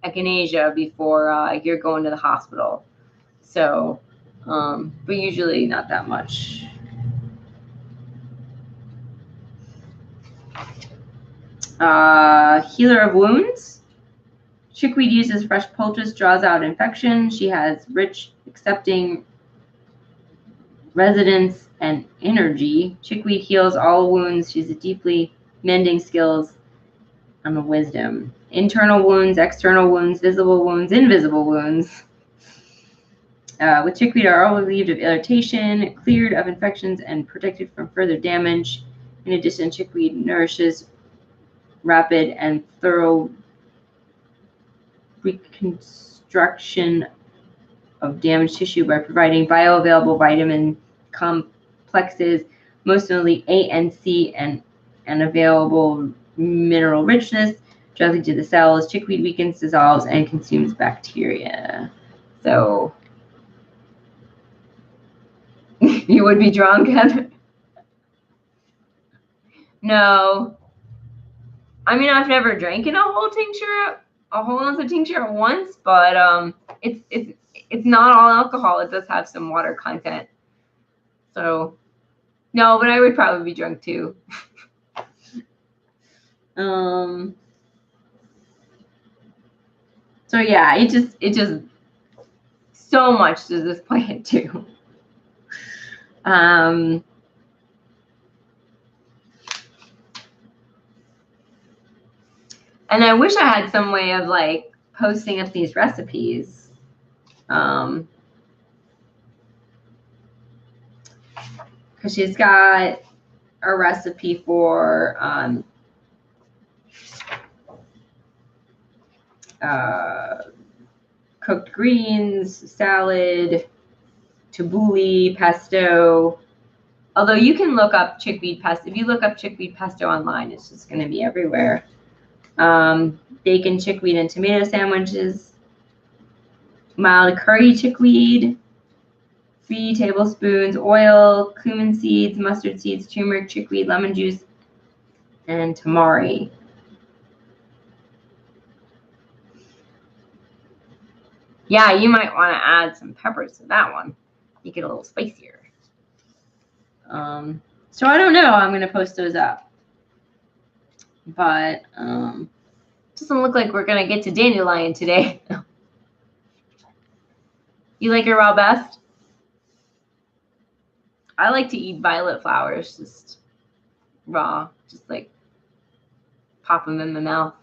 echinacea before you're going to the hospital. So, but usually not that much. Healer of wounds. Chickweed uses fresh poultice, draws out infection. She has rich, accepting resonance and energy. Chickweed heals all wounds. She's a deeply mending skills and a wisdom. Internal wounds, external wounds, visible wounds, invisible wounds. With chickweed are all relieved of irritation, cleared of infections, and protected from further damage. In addition, chickweed nourishes rapid and thorough reconstruction of damaged tissue by providing bioavailable vitamin complexes, most notably A and C, and available mineral richness directly to the cells. Chickweed weakens, dissolves, and consumes bacteria. So you would be drunk, Heather? No. I mean, I've never drank in a whole ounce of tincture at once, but it's not all alcohol. It does have some water content. So no, but I would probably be drunk too. So yeah, it just so much does this plant do. And I wish I had some way of like posting up these recipes. Because she's got a recipe for cooked greens, salad, tabbouleh, pesto. Although you can look up chickweed pesto. If you look up chickweed pesto online, it's just going to be everywhere. Bacon, chickweed, and tomato sandwiches. Mild curry chickweed. 3 tablespoons oil, cumin seeds, mustard seeds, turmeric, chickweed, lemon juice, and tamari. Yeah, you might want to add some peppers to that one. Make it a little spicier. So I don't know. I'm going to post those up. But doesn't look like we're going to get to dandelion today. You like your raw best? I like to eat violet flowers, just raw, just like pop them in my mouth.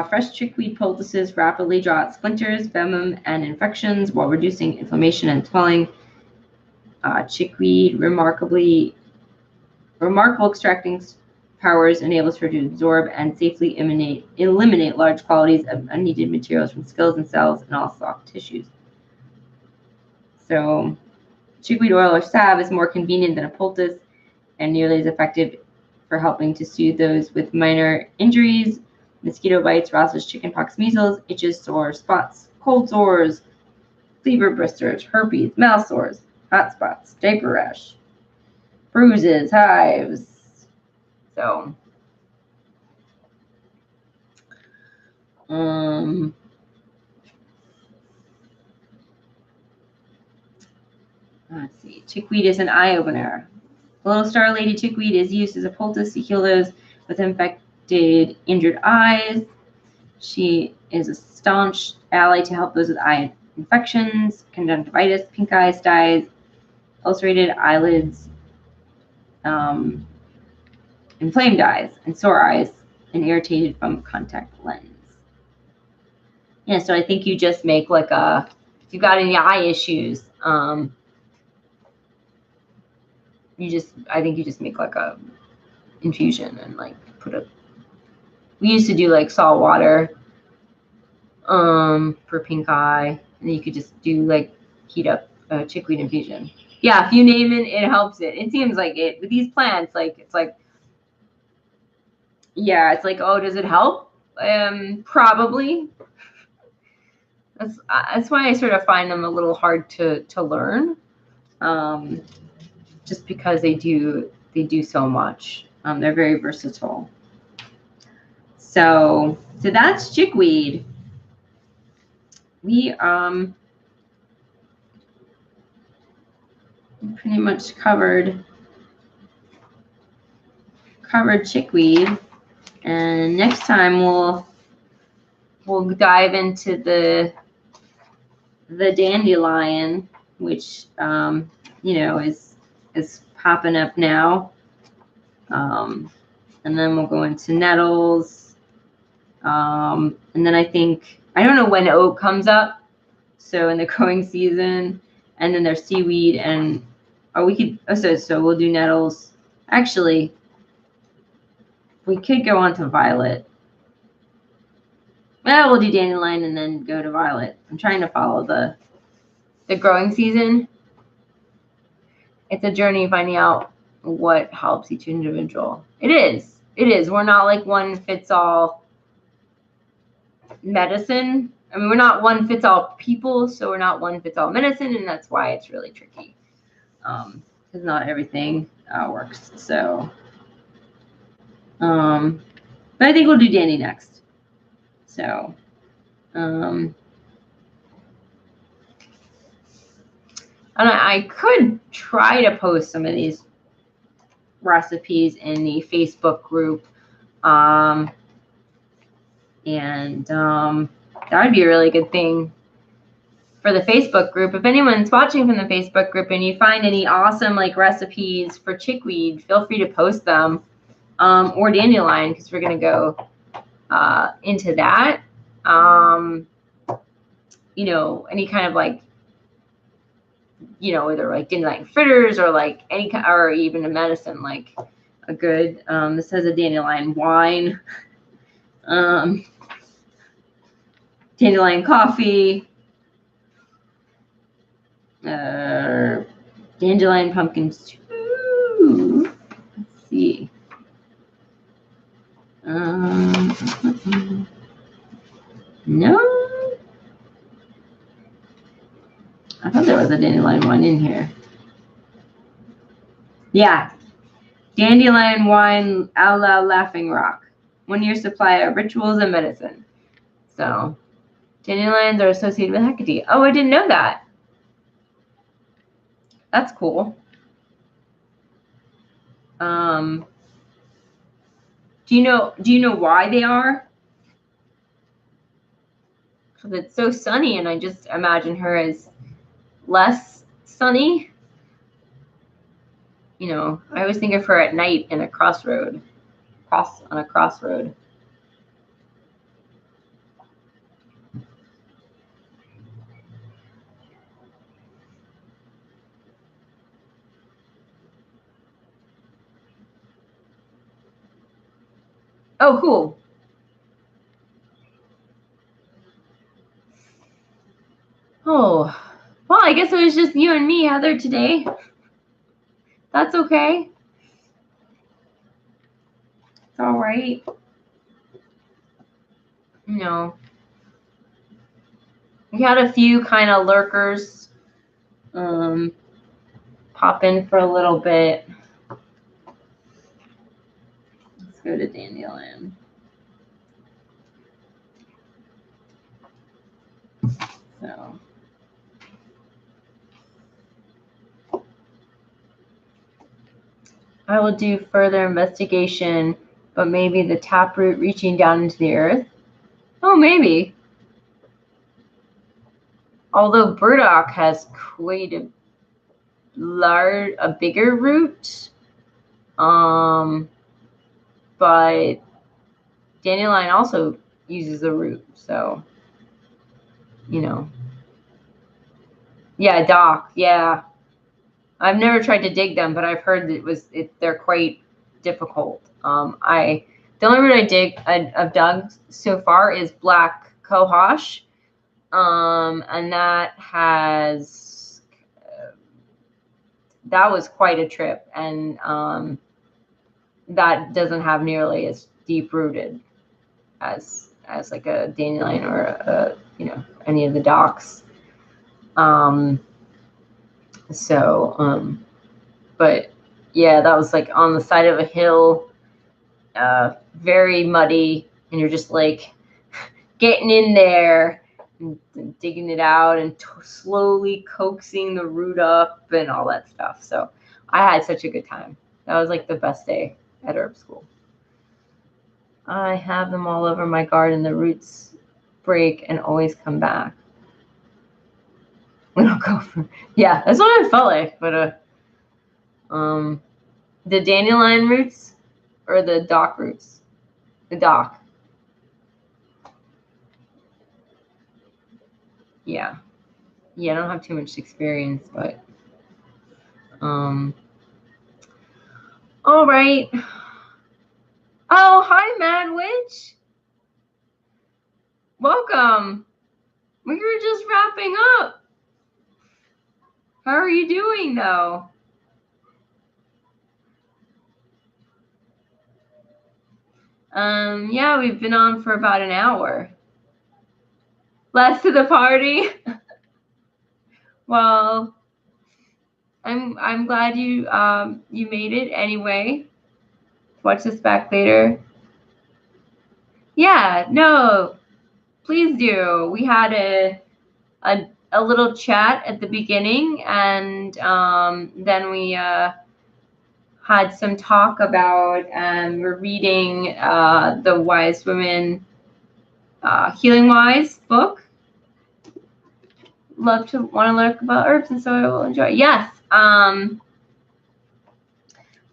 Fresh chickweed poultices rapidly draw out splinters, venom, and infections while reducing inflammation and swelling. Chickweed remarkable extracting powers enables her to absorb and safely eliminate large quantities of unneeded materials from skills and cells and all soft tissues. So chickweed oil or salve is more convenient than a poultice and nearly as effective for helping to soothe those with minor injuries, mosquito bites, rashes, chickenpox, measles, itches, sores, spots, cold sores, fever blisters, herpes, mouth sores, hot spots, diaper rash, bruises, hives. So, let's see. Chickweed is an eye opener. Little Star Lady chickweed is used as a poultice to heal those with infected, injured eyes. She is a staunch ally to help those with eye infections, conjunctivitis, pink eye, styes, ulcerated eyelids, inflamed eyes, and sore eyes, and irritated from contact lens. Yeah, so I think you just make like if you've got any eye issues, I think you just make like a infusion and like we used to do like salt water for pink eye, and then you could just do like heat up a chickweed infusion. Yeah, if you name it, it helps it. It seems like it with these plants, like it's like, yeah, it's like, oh, does it help? Probably. That's why I sort of find them a little hard to learn, just because they do so much. They're very versatile. So that's chickweed. We pretty much covered covered chickweed, and next time we'll dive into the dandelion, which you know, is popping up now. And then we'll go into nettles. And then I don't know when oat comes up. So in the growing season, and then there's seaweed, and so we'll do nettles. Actually, we could go on to violet. Well, we'll do dandelion and then go to violet. I'm trying to follow the growing season. It's a journey finding out what helps each individual. It is. We're not like one fits all medicine. I mean, we're not one fits all people, so we're not one fits all medicine, and that's why it's really tricky. Because not everything works. So, but I think we'll do dandy next. So, and I could try to post some of these recipes in the Facebook group, and that would be a really good thing for the Facebook group. If anyone's watching from the Facebook group and you find any awesome like recipes for chickweed, feel free to post them, or dandelion, because we're going to go into that. You know, any kind of like, you know, either like dandelion fritters or like any kind, or even a medicine, like a good, this has a dandelion wine, dandelion coffee, dandelion pumpkin stew. Let's see. No, I thought there was a dandelion wine in here. Yeah, dandelion wine a la Laughing Rock. 1 year supply of rituals and medicine. So, dandelions are associated with Hecate. Oh, I didn't know that. That's cool. Do you know why they are? Because it's so sunny, and I just imagine her as less sunny. You know, I always think of her at night in a crossroad. Oh, cool. Oh, well, I guess it was just you and me, Heather, today. That's okay. It's all right. You know, we had a few kind of lurkers pop in for a little bit. Let's go to dandelion. So, I will do further investigation, but maybe the taproot reaching down into the earth. Oh, maybe. Although burdock has quite a bigger root, but dandelion also uses a root, so, you know. Yeah, dock, yeah. I've never tried to dig them, but I've heard that they're quite difficult. The only root I've dug so far is black cohosh, and that was quite a trip, and that doesn't have nearly as deep rooted as like a dandelion or you know, any of the docks. But yeah, that was like on the side of a hill, very muddy, and you're just like getting in there and digging it out and slowly coaxing the root up and all that stuff. So I had such a good time. That was like the best day at herb school. I have them all over my garden. The roots break and always come back. We don't go for, yeah, that's what I felt like. But the dandelion roots or the dock roots? The dock. Yeah. Yeah, I don't have too much experience, but all right. Oh, hi, Mad Witch. Welcome. We were just wrapping up. How are you doing, though? Yeah, we've been on for about an hour. Less to the party. Well, I'm glad you you made it anyway. Watch this back later. Yeah, no, please do. We had a little chat at the beginning, and then we had some talk about we're reading the Wise Women Healing Wise book. Want to learn about herbs, and so I will enjoy. Yes,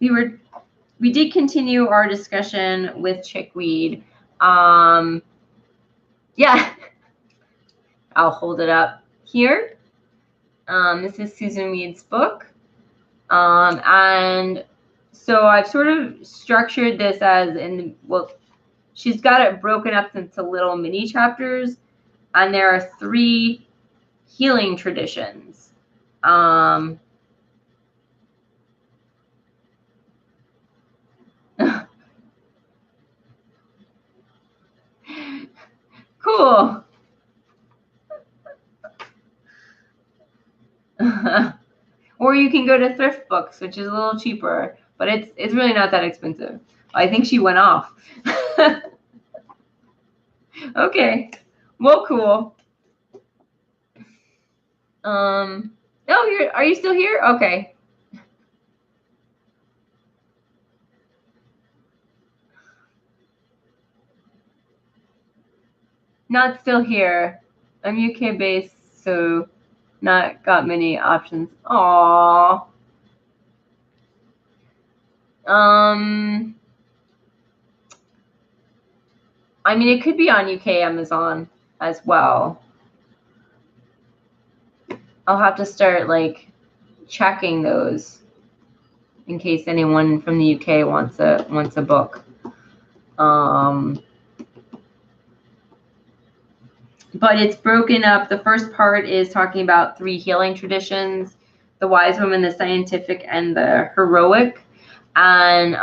we did continue our discussion with chickweed. Yeah, I'll hold it up here. This is Susun Weed's book, and so I've sort of structured this as she's got it broken up into little mini chapters, and there are 3 healing traditions. Cool. Or you can go to Thrift Books, which is a little cheaper, but it's really not that expensive. I think she went off. Okay. Well, cool. Oh, are you still here? Okay. Not still here. I'm UK based, so not got many options. Aww. I mean, it could be on UK Amazon as well. I'll have to start like checking those in case anyone from the UK wants a book. But it's broken up. The first part is talking about 3 healing traditions: the wise woman, the scientific, and the heroic. And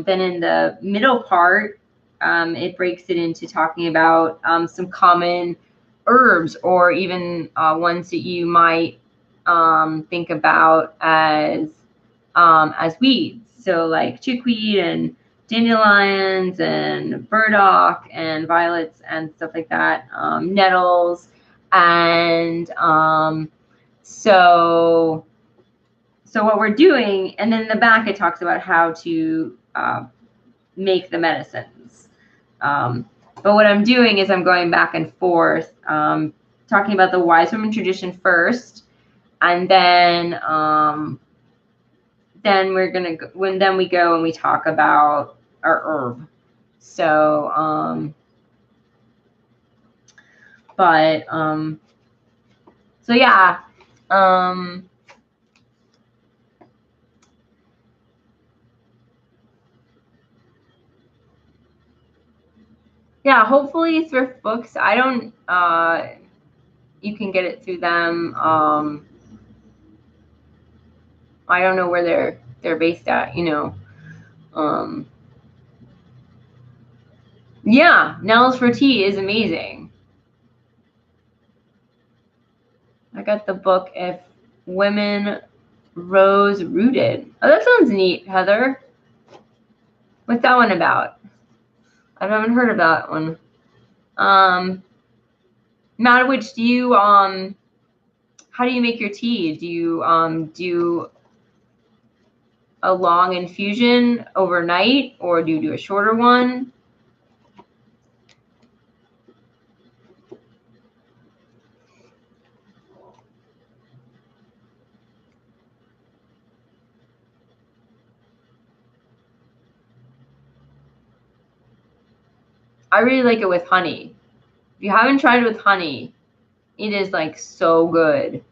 then in the middle part, it breaks it into talking about some common herbs, or even ones that you might think about as weeds. So like chickweed and dandelions and burdock and violets and stuff like that, nettles. And so what we're doing, and then in the back it talks about how to make the medicines. But what I'm doing is I'm going back and forth, talking about the wise woman tradition first, and then we're gonna then we go and we talk about our herb. So so yeah. Yeah, hopefully Thrift Books. I don't you can get it through them. I don't know where they're based at, you know. Yeah, Nels for Tea is amazing. I got the book If Women Rose Rooted. Oh, that sounds neat, Heather. What's that one about? I haven't heard of that one. Madwitch, do you how do you make your tea? Do you a long infusion overnight, or do you do a shorter one? I really like it with honey. If you haven't tried it with honey, it is like so good.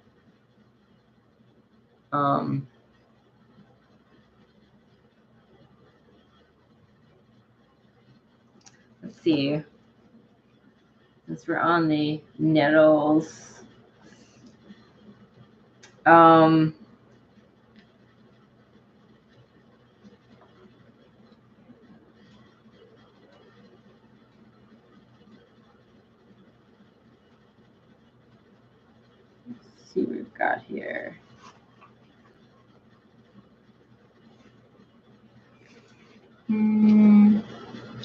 Let's see. Since we're on the nettles. Let's see what we've got here.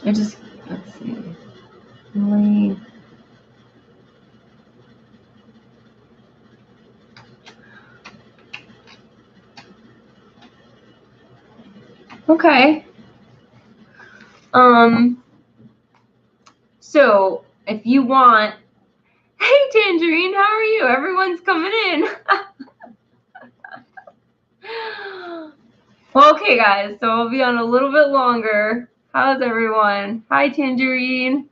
Let's see. Really. Okay. So if you want, hey Tangerine, how are you? Everyone's coming in. Well, okay, guys, so I'll be on a little bit longer. How's everyone? Hi, Tangerine.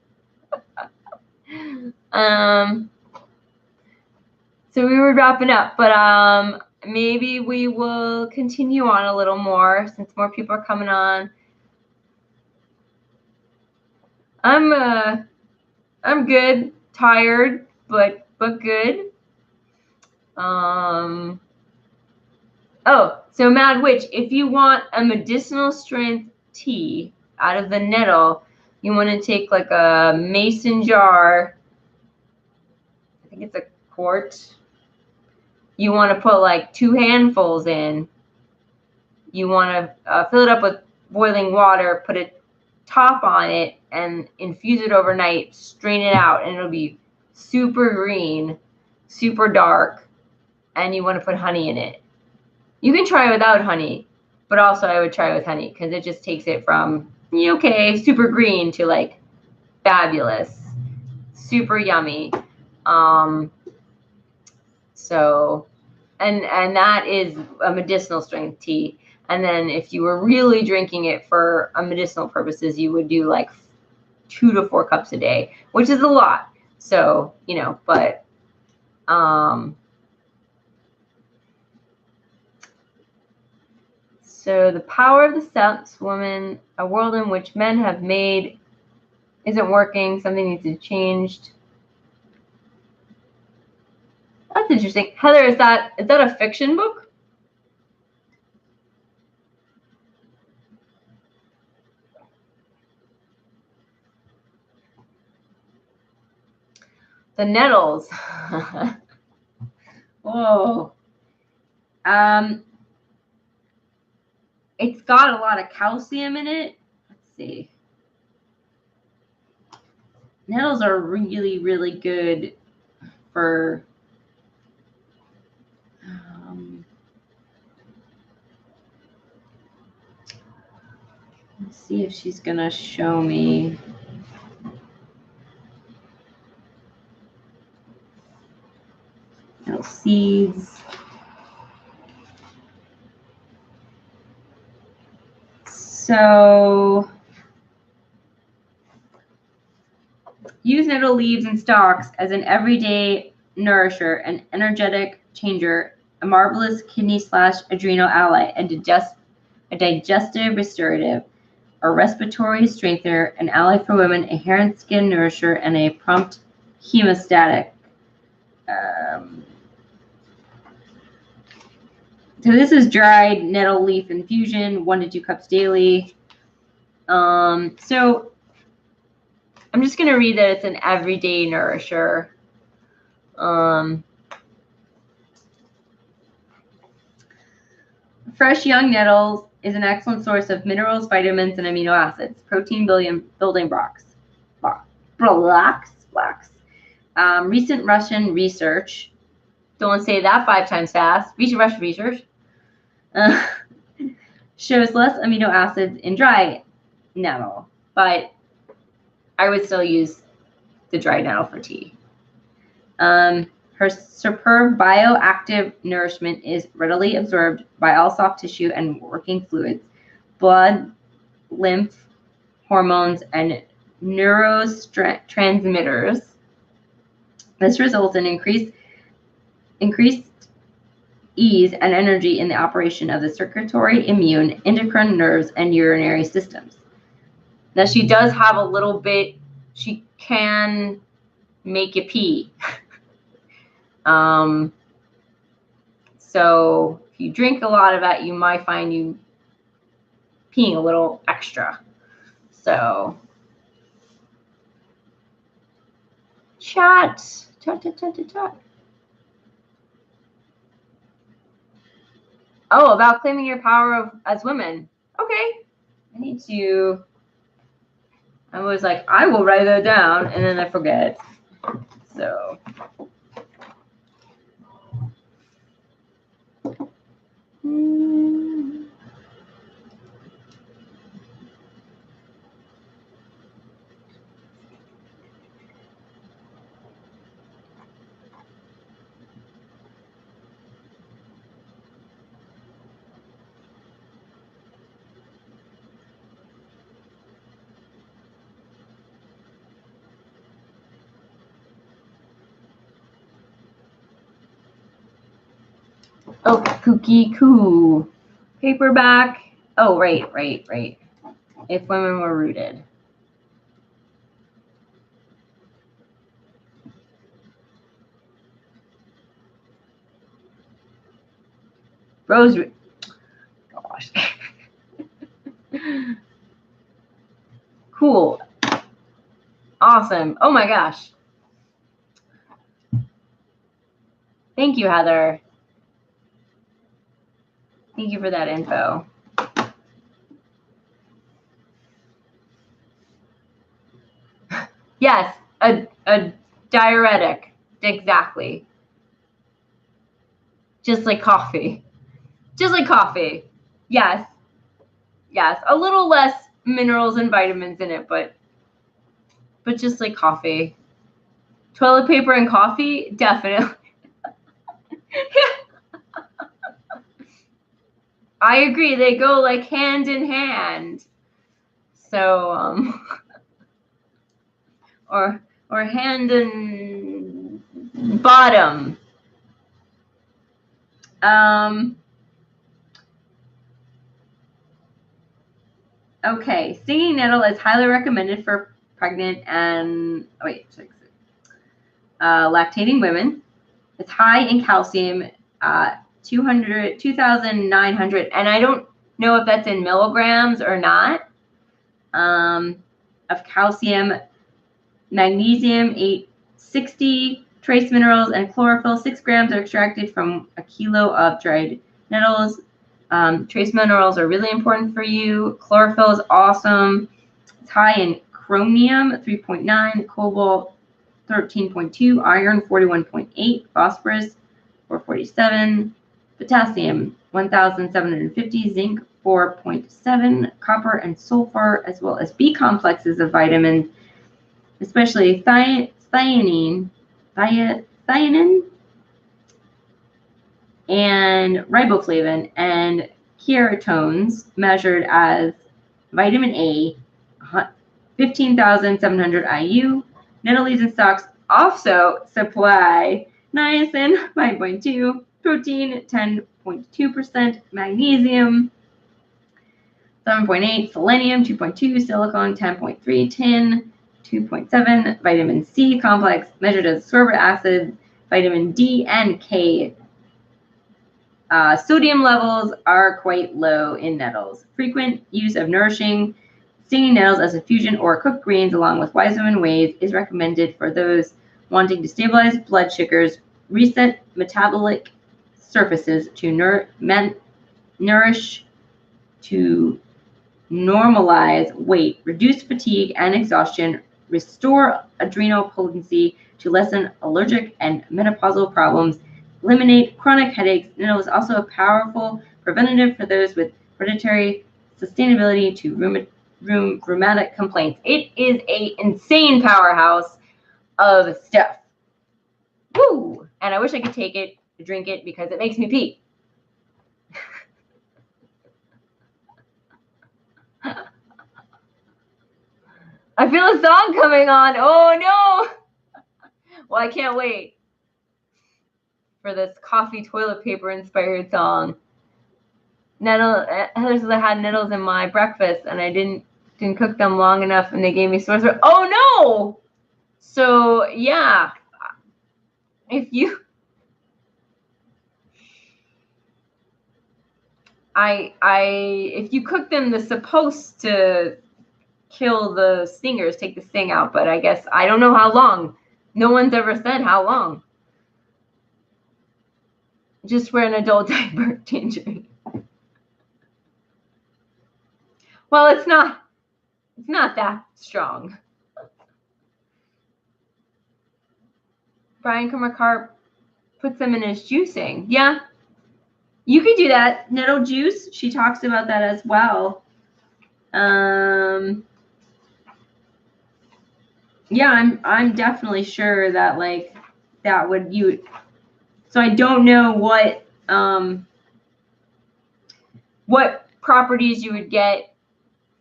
So we were wrapping up, but maybe we will continue on a little more since more people are coming on. I'm good, tired, but good. Oh, so Mad Witch, if you want a medicinal strength tea out of the nettle, you want to take like a mason jar. I think it's a quart. You want to put like 2 handfuls in. You want to fill it up with boiling water, put a top on it, and infuse it overnight. Strain it out, and it'll be super green, super dark, and you want to put honey in it. You can try without honey, but also I would try with honey because it just takes it from okay, super green to like fabulous, super yummy. So, and that is a medicinal strength tea. And then if you were really drinking it for medicinal purposes, you would do like 2 to 4 cups a day, which is a lot. So, but so the power of the steps, woman, a world in which men have made isn't working. Something needs to be changed. That's interesting. Heather, is that a fiction book? The nettles. Whoa. It's got a lot of calcium in it. Let's see. Nettles are really, really good for let's see if she's gonna show me. Nettle seeds. So use nettle leaves and stalks as an everyday nourisher, an energetic changer, a marvelous kidney/adrenal ally, a digestive restorative, a respiratory strengthener, an ally for women, a hair and skin nourisher, and a prompt hemostatic. So this is dried nettle leaf infusion, 1 to 2 cups daily. So I'm just going to read that it's an everyday nourisher. Fresh young nettles is an excellent source of minerals, vitamins, and amino acids, protein building blocks. Recent Russian research. Don't say that 5 times fast. Russian research shows less amino acids in dry nettle, but I would still use the dry nettle for tea. Her superb bioactive nourishment is readily absorbed by all soft tissue and working fluids, blood, lymph, hormones, and neurotransmitters. This results in increased ease and energy in the operation of the circulatory, immune, endocrine, nerves, and urinary systems. Now, she does have a little bit, she can make you pee. So if you drink a lot of that, you might find you peeing a little extra. So chat. Oh, about claiming your power as women. Okay. I was like, I will write that down, and then I forget. So. Oh, kooky coo. Paperback. Oh, right. If women were rooted. Rose. Gosh. Cool. Awesome. Oh my gosh. Thank you, Heather. Thank you for that info. Yes, a diuretic. Exactly. Just like coffee. Just like coffee. Yes. Yes. A little less minerals and vitamins in it, but just like coffee. Toilet paper and coffee? Definitely. I agree. They go like hand in hand. So, or hand and bottom. Okay, stinging nettle is highly recommended for pregnant and lactating women. It's high in calcium, 2,900, and I don't know if that's in milligrams or not, of calcium, magnesium, 860, trace minerals, and chlorophyll. 6 grams are extracted from a kilo of dried nettles. Trace minerals are really important for you. Chlorophyll is awesome. It's high in chromium, 3.9, cobalt, 13.2, iron, 41.8, phosphorus, 447, potassium, 1,750, zinc, 4.7, copper and sulfur, as well as B complexes of vitamins, especially theanine, and riboflavin, and ketones measured as vitamin A, 15,700 IU. Nettle leaves and stalks also supply niacin, 5.2, protein, 10.2%, magnesium, 7.8, selenium, 2.2, silicon, 10.3, tin, 2.7, vitamin C complex measured as ascorbic acid, vitamin D and K. Sodium levels are quite low in nettles. Frequent use of nourishing stinging nettles as infusion or cooked greens along with Susun Weed is recommended for those wanting to stabilize blood sugars, reset metabolic surfaces to nourish, to normalize weight, reduce fatigue and exhaustion, restore adrenal potency, to lessen allergic and menopausal problems, eliminate chronic headaches. Nettle is also a powerful preventative for those with hereditary sustainability to rheumatic complaints. It is a insane powerhouse of stuff. Woo! And I wish I could take it, drink it, because it makes me pee. I feel a song coming on. Oh no! Well, I can't wait for this coffee toilet paper inspired song. Heather says I had nettles in my breakfast and I didn't cook them long enough and they gave me sore throat. Oh no! So yeah, if you if you cook them, they're supposed to kill the stingers, take the sting out, but I guess I don't know how long. No one's ever said how long. Just wear an adult diaper, Tangerine. Well, it's not that strong. Brian Kummercarp puts them in his juicing. Yeah, you could do that. Nettle juice, she talks about that as well. Yeah, I'm definitely sure that like that would you. So I don't know what properties you would get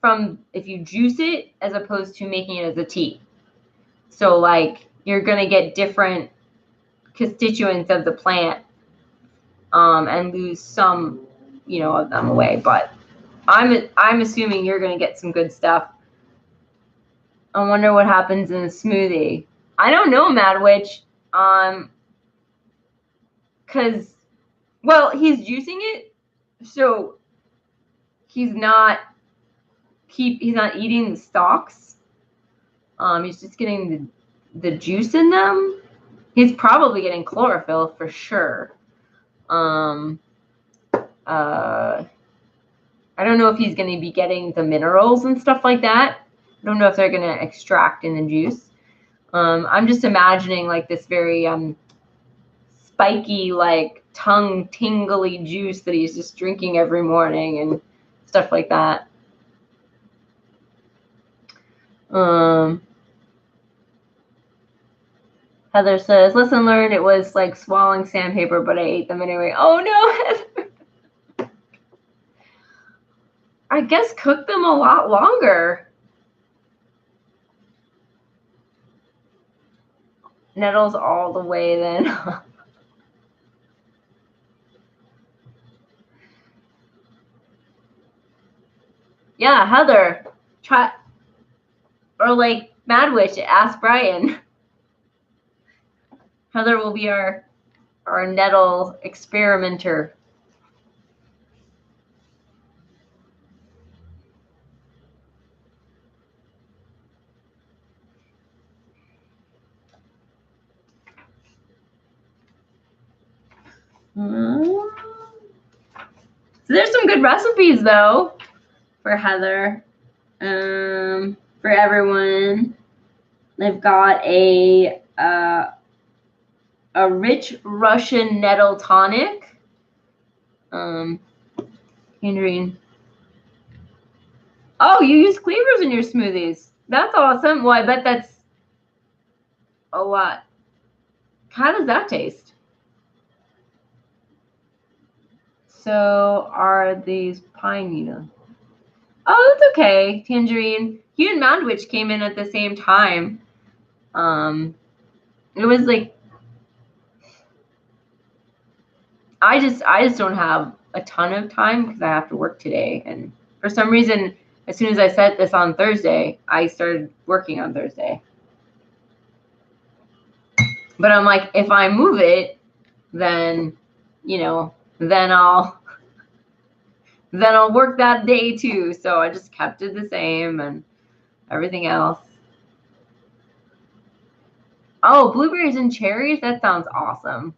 from if you juice it as opposed to making it as a tea. So like you're gonna get different constituents of the plant and lose some, of them away. But I'm assuming you're gonna get some good stuff. I wonder what happens in a smoothie. I don't know, Mad Witch. Cause well, he's juicing it, so he's not eating the stalks. He's just getting the juice in them. He's probably getting chlorophyll for sure. I don't know if he's going to be getting the minerals and stuff like that. I don't know if they're going to extract in the juice. I'm just imagining like this very spiky, like tongue tingly juice that he's just drinking every morning and stuff like that. Heather says, lesson learned, it was like swallowing sandpaper, but I ate them anyway. Oh no, Heather. I guess cook them a lot longer. Nettles all the way then. Yeah, Heather, try, or like Mad Witch, ask Brian. Heather will be our nettle experimenter. So there's some good recipes though for Heather. For everyone, they've got a rich Russian nettle tonic. Tangerine. Oh, you use cleavers in your smoothies. That's awesome. Well, I bet that's a lot. How does that taste? So are these pine needles? Oh, that's okay, Tangerine. You and Mad Witch came in at the same time. It was like I just don't have a ton of time because I have to work today, and for some reason, as soon as I set this on Thursday, I started working on Thursday. But I'm like, if I move it, then then I'll work that day too. So I just kept it the same and everything else. Oh, blueberries and cherries? That sounds awesome.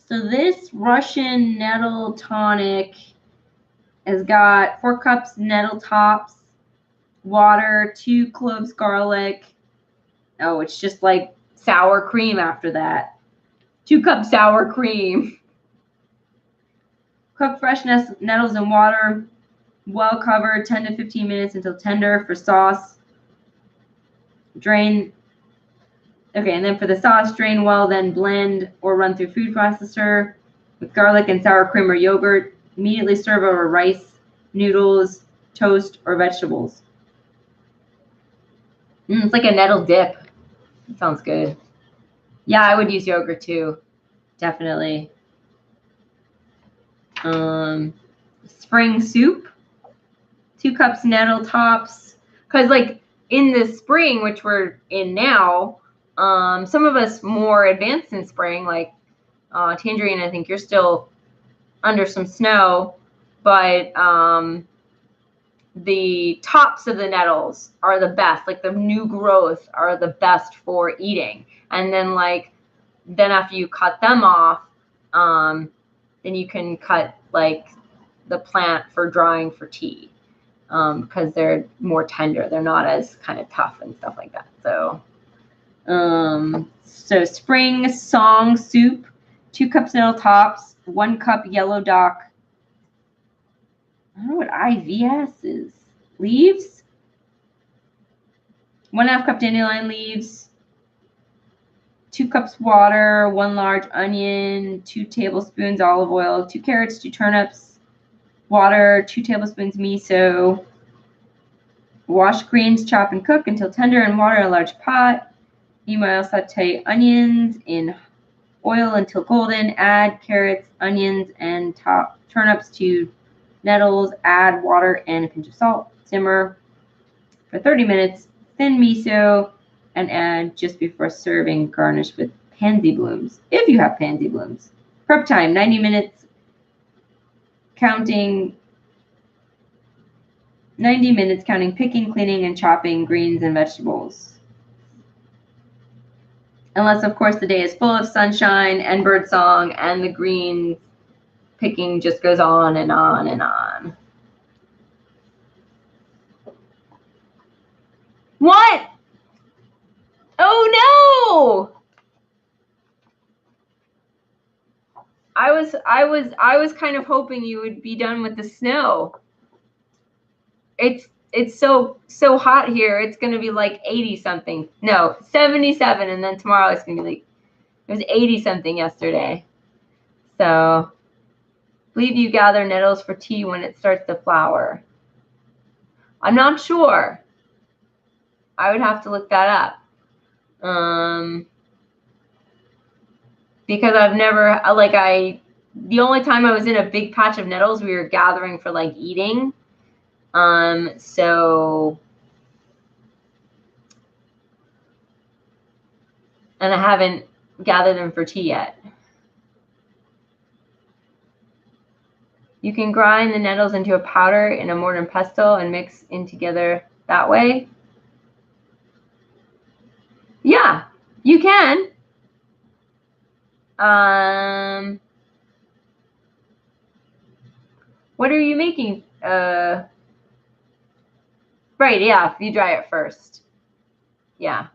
So this Russian nettle tonic has got 4 cups nettle tops, water, 2 cloves garlic. Oh, it's just like sour cream after that. 2 cups sour cream. Cook fresh nettles in water, well covered, 10 to 15 minutes until tender for sauce. Drain. Okay, and then for the sauce, drain well, then blend or run through food processor with garlic and sour cream or yogurt. Immediately serve over rice, noodles, toast, or vegetables. It's like a nettle dip. It sounds good. Yeah, I would use yogurt too. Definitely. Spring soup. 2 cups nettle tops. Because like in the spring, which we're in now, some of us more advanced in spring, like Tangerine, I think you're still under some snow, but the tops of the nettles are the best. Like the new growth are the best for eating. And then then after you cut them off, then you can cut like the plant for drying for tea, because they're more tender. They're not as kind of tough and stuff like that. So, so spring song soup, 2 cups nettle tops, 1 cup yellow dock. I don't know what IVS is. Leaves. 1/2 cup dandelion leaves. 2 cups water, 1 large onion, 2 tablespoons olive oil, 2 carrots, 2 turnips, water, 2 tablespoons miso. Wash greens, chop and cook until tender in water in a large pot. Meanwhile, saute onions in oil until golden. Add carrots, onions, and turnips to nettles. Add water and a pinch of salt. Simmer for 30 minutes. Thin miso and add just before serving. Garnish with pansy blooms, if you have pansy blooms. Prep time, 90 minutes. Counting 90 minutes, counting picking, cleaning, and chopping greens and vegetables. Unless, of course, the day is full of sunshine and birdsong, and the green picking just goes on and on and on. What? Oh no! I was kind of hoping you would be done with the snow. It's so hot here. It's gonna be like 80 something. No, 77, and then tomorrow it's gonna be like, it was 80 something yesterday. So, I believe you gather nettles for tea when it starts to flower. I'm not sure. I would have to look that up. Because I've never, the only time I was in a big patch of nettles, we were gathering for like eating. So, and I haven't gathered them for tea yet. You can grind the nettles into a powder in a mortar and pestle and mix in together that way. Yeah, you can. What are you making? Right, yeah, you dry it first. Yeah.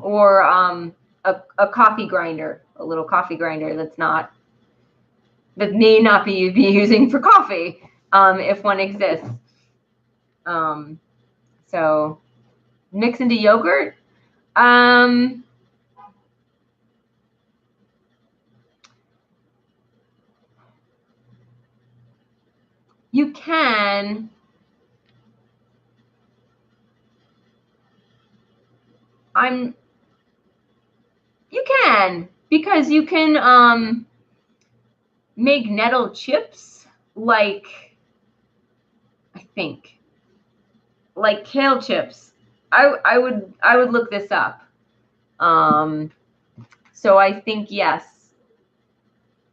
Or a coffee grinder, a little coffee grinder that may not be using for coffee, if one exists. So mix into yogurt. You can. You can, because you can make nettle chips, like, I think, like kale chips. I would look this up. So I think, yes,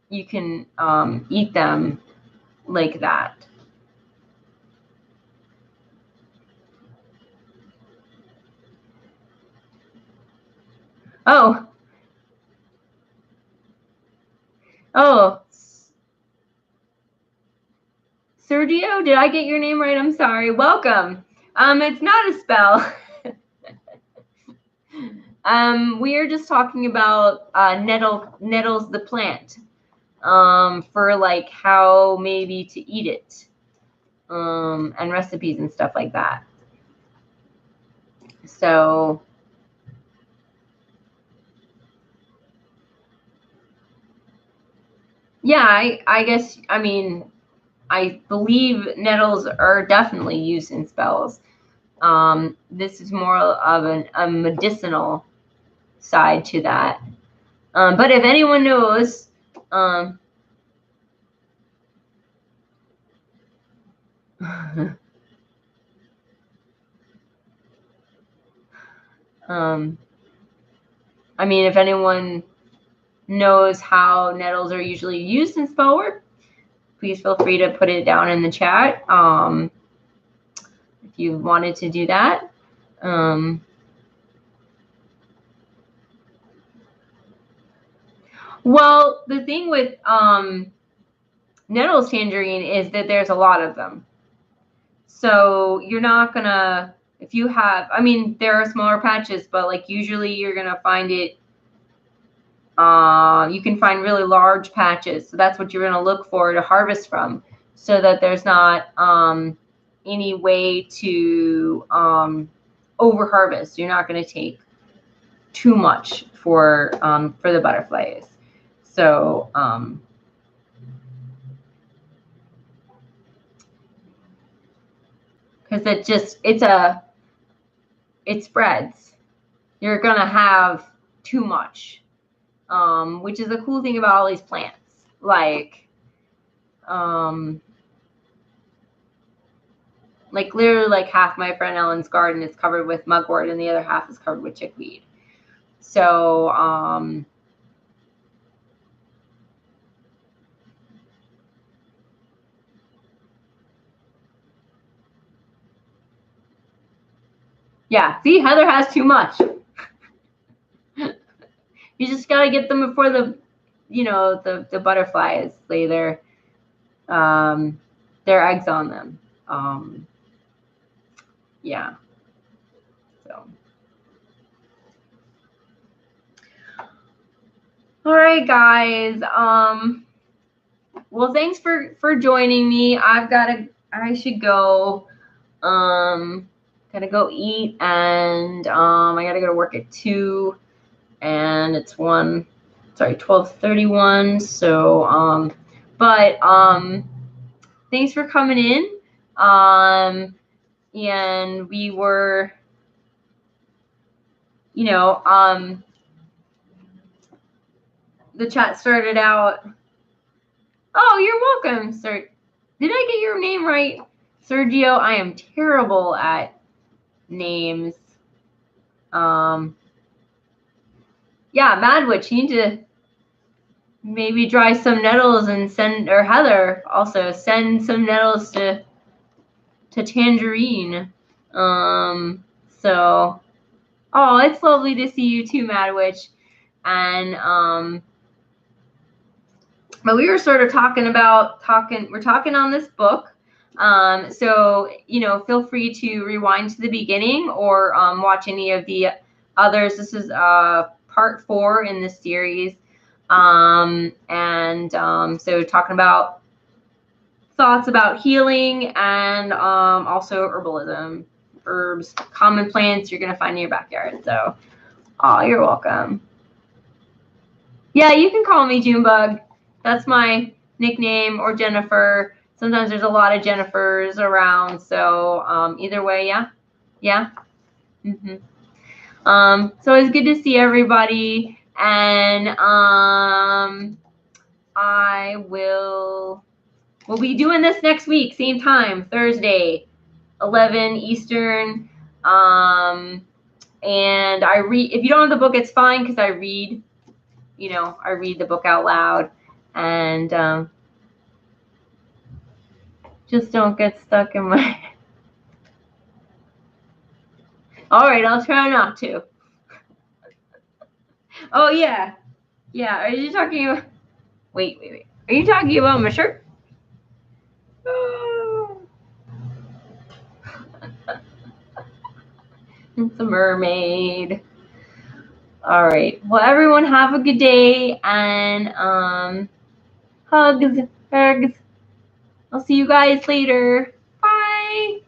you can eat them like that. Oh, oh, Sergio, did I get your name right? I'm sorry. Welcome. It's not a spell. We are just talking about nettles the plant. For like how maybe to eat it. And recipes and stuff like that. So yeah, I guess, I mean, I believe nettles are definitely used in spells. This is more of a medicinal side to that. But if anyone knows, I mean, if anyone knows how nettles are usually used in spell work, please feel free to put it down in the chat. If you wanted to do that. Well, the thing with nettles tangerine is that there's a lot of them. So you're not gonna, if you have, I mean, there are smaller patches, but like usually you're gonna find it, you can find really large patches. So that's what you're gonna look for to harvest from, so that there's not any way to over harvest. You're not gonna take too much for the butterflies. So because it spreads. You're gonna have too much, which is a cool thing about all these plants. Like literally, like half my friend Ellen's garden is covered with mugwort, and the other half is covered with chickweed. So yeah, see, Heather has too much. You just gotta get them before the, the butterflies lay their eggs on them. Yeah. So. All right, guys. Well, thanks for joining me. I should go. Gotta go eat, and I gotta go to work at 2, and it's 12:31. So but thanks for coming in. And we were, the chat started out. Oh, you're welcome, sir. Did I get your name right? Sergio, I am terrible at names. Yeah, Madwitch, you need to maybe dry some nettles and send, or Heather also, send some nettles to Tangerine. So, oh, it's lovely to see you too, Madwitch. And but we were sort of we're talking on this book. So, feel free to rewind to the beginning or watch any of the others. This is part 4 in this series. So talking about thoughts about healing and also herbalism, herbs, common plants you're going to find in your backyard. So, oh, you're welcome. Yeah, you can call me Junebug. That's my nickname, or Jennifer. Sometimes there's a lot of Jennifers around. So either way, yeah. Yeah. So it's good to see everybody. And we'll be doing this next week, same time, Thursday, 11 Eastern. And I read, if you don't have the book, it's fine, because I read, I read the book out loud. And just don't get stuck in my... All right, I'll try not to. Oh, yeah. Yeah, are you talking about... Wait. Are you talking about my shirt? It's a mermaid. All right. Well, everyone have a good day, and hugs, hugs. I'll see you guys later. Bye.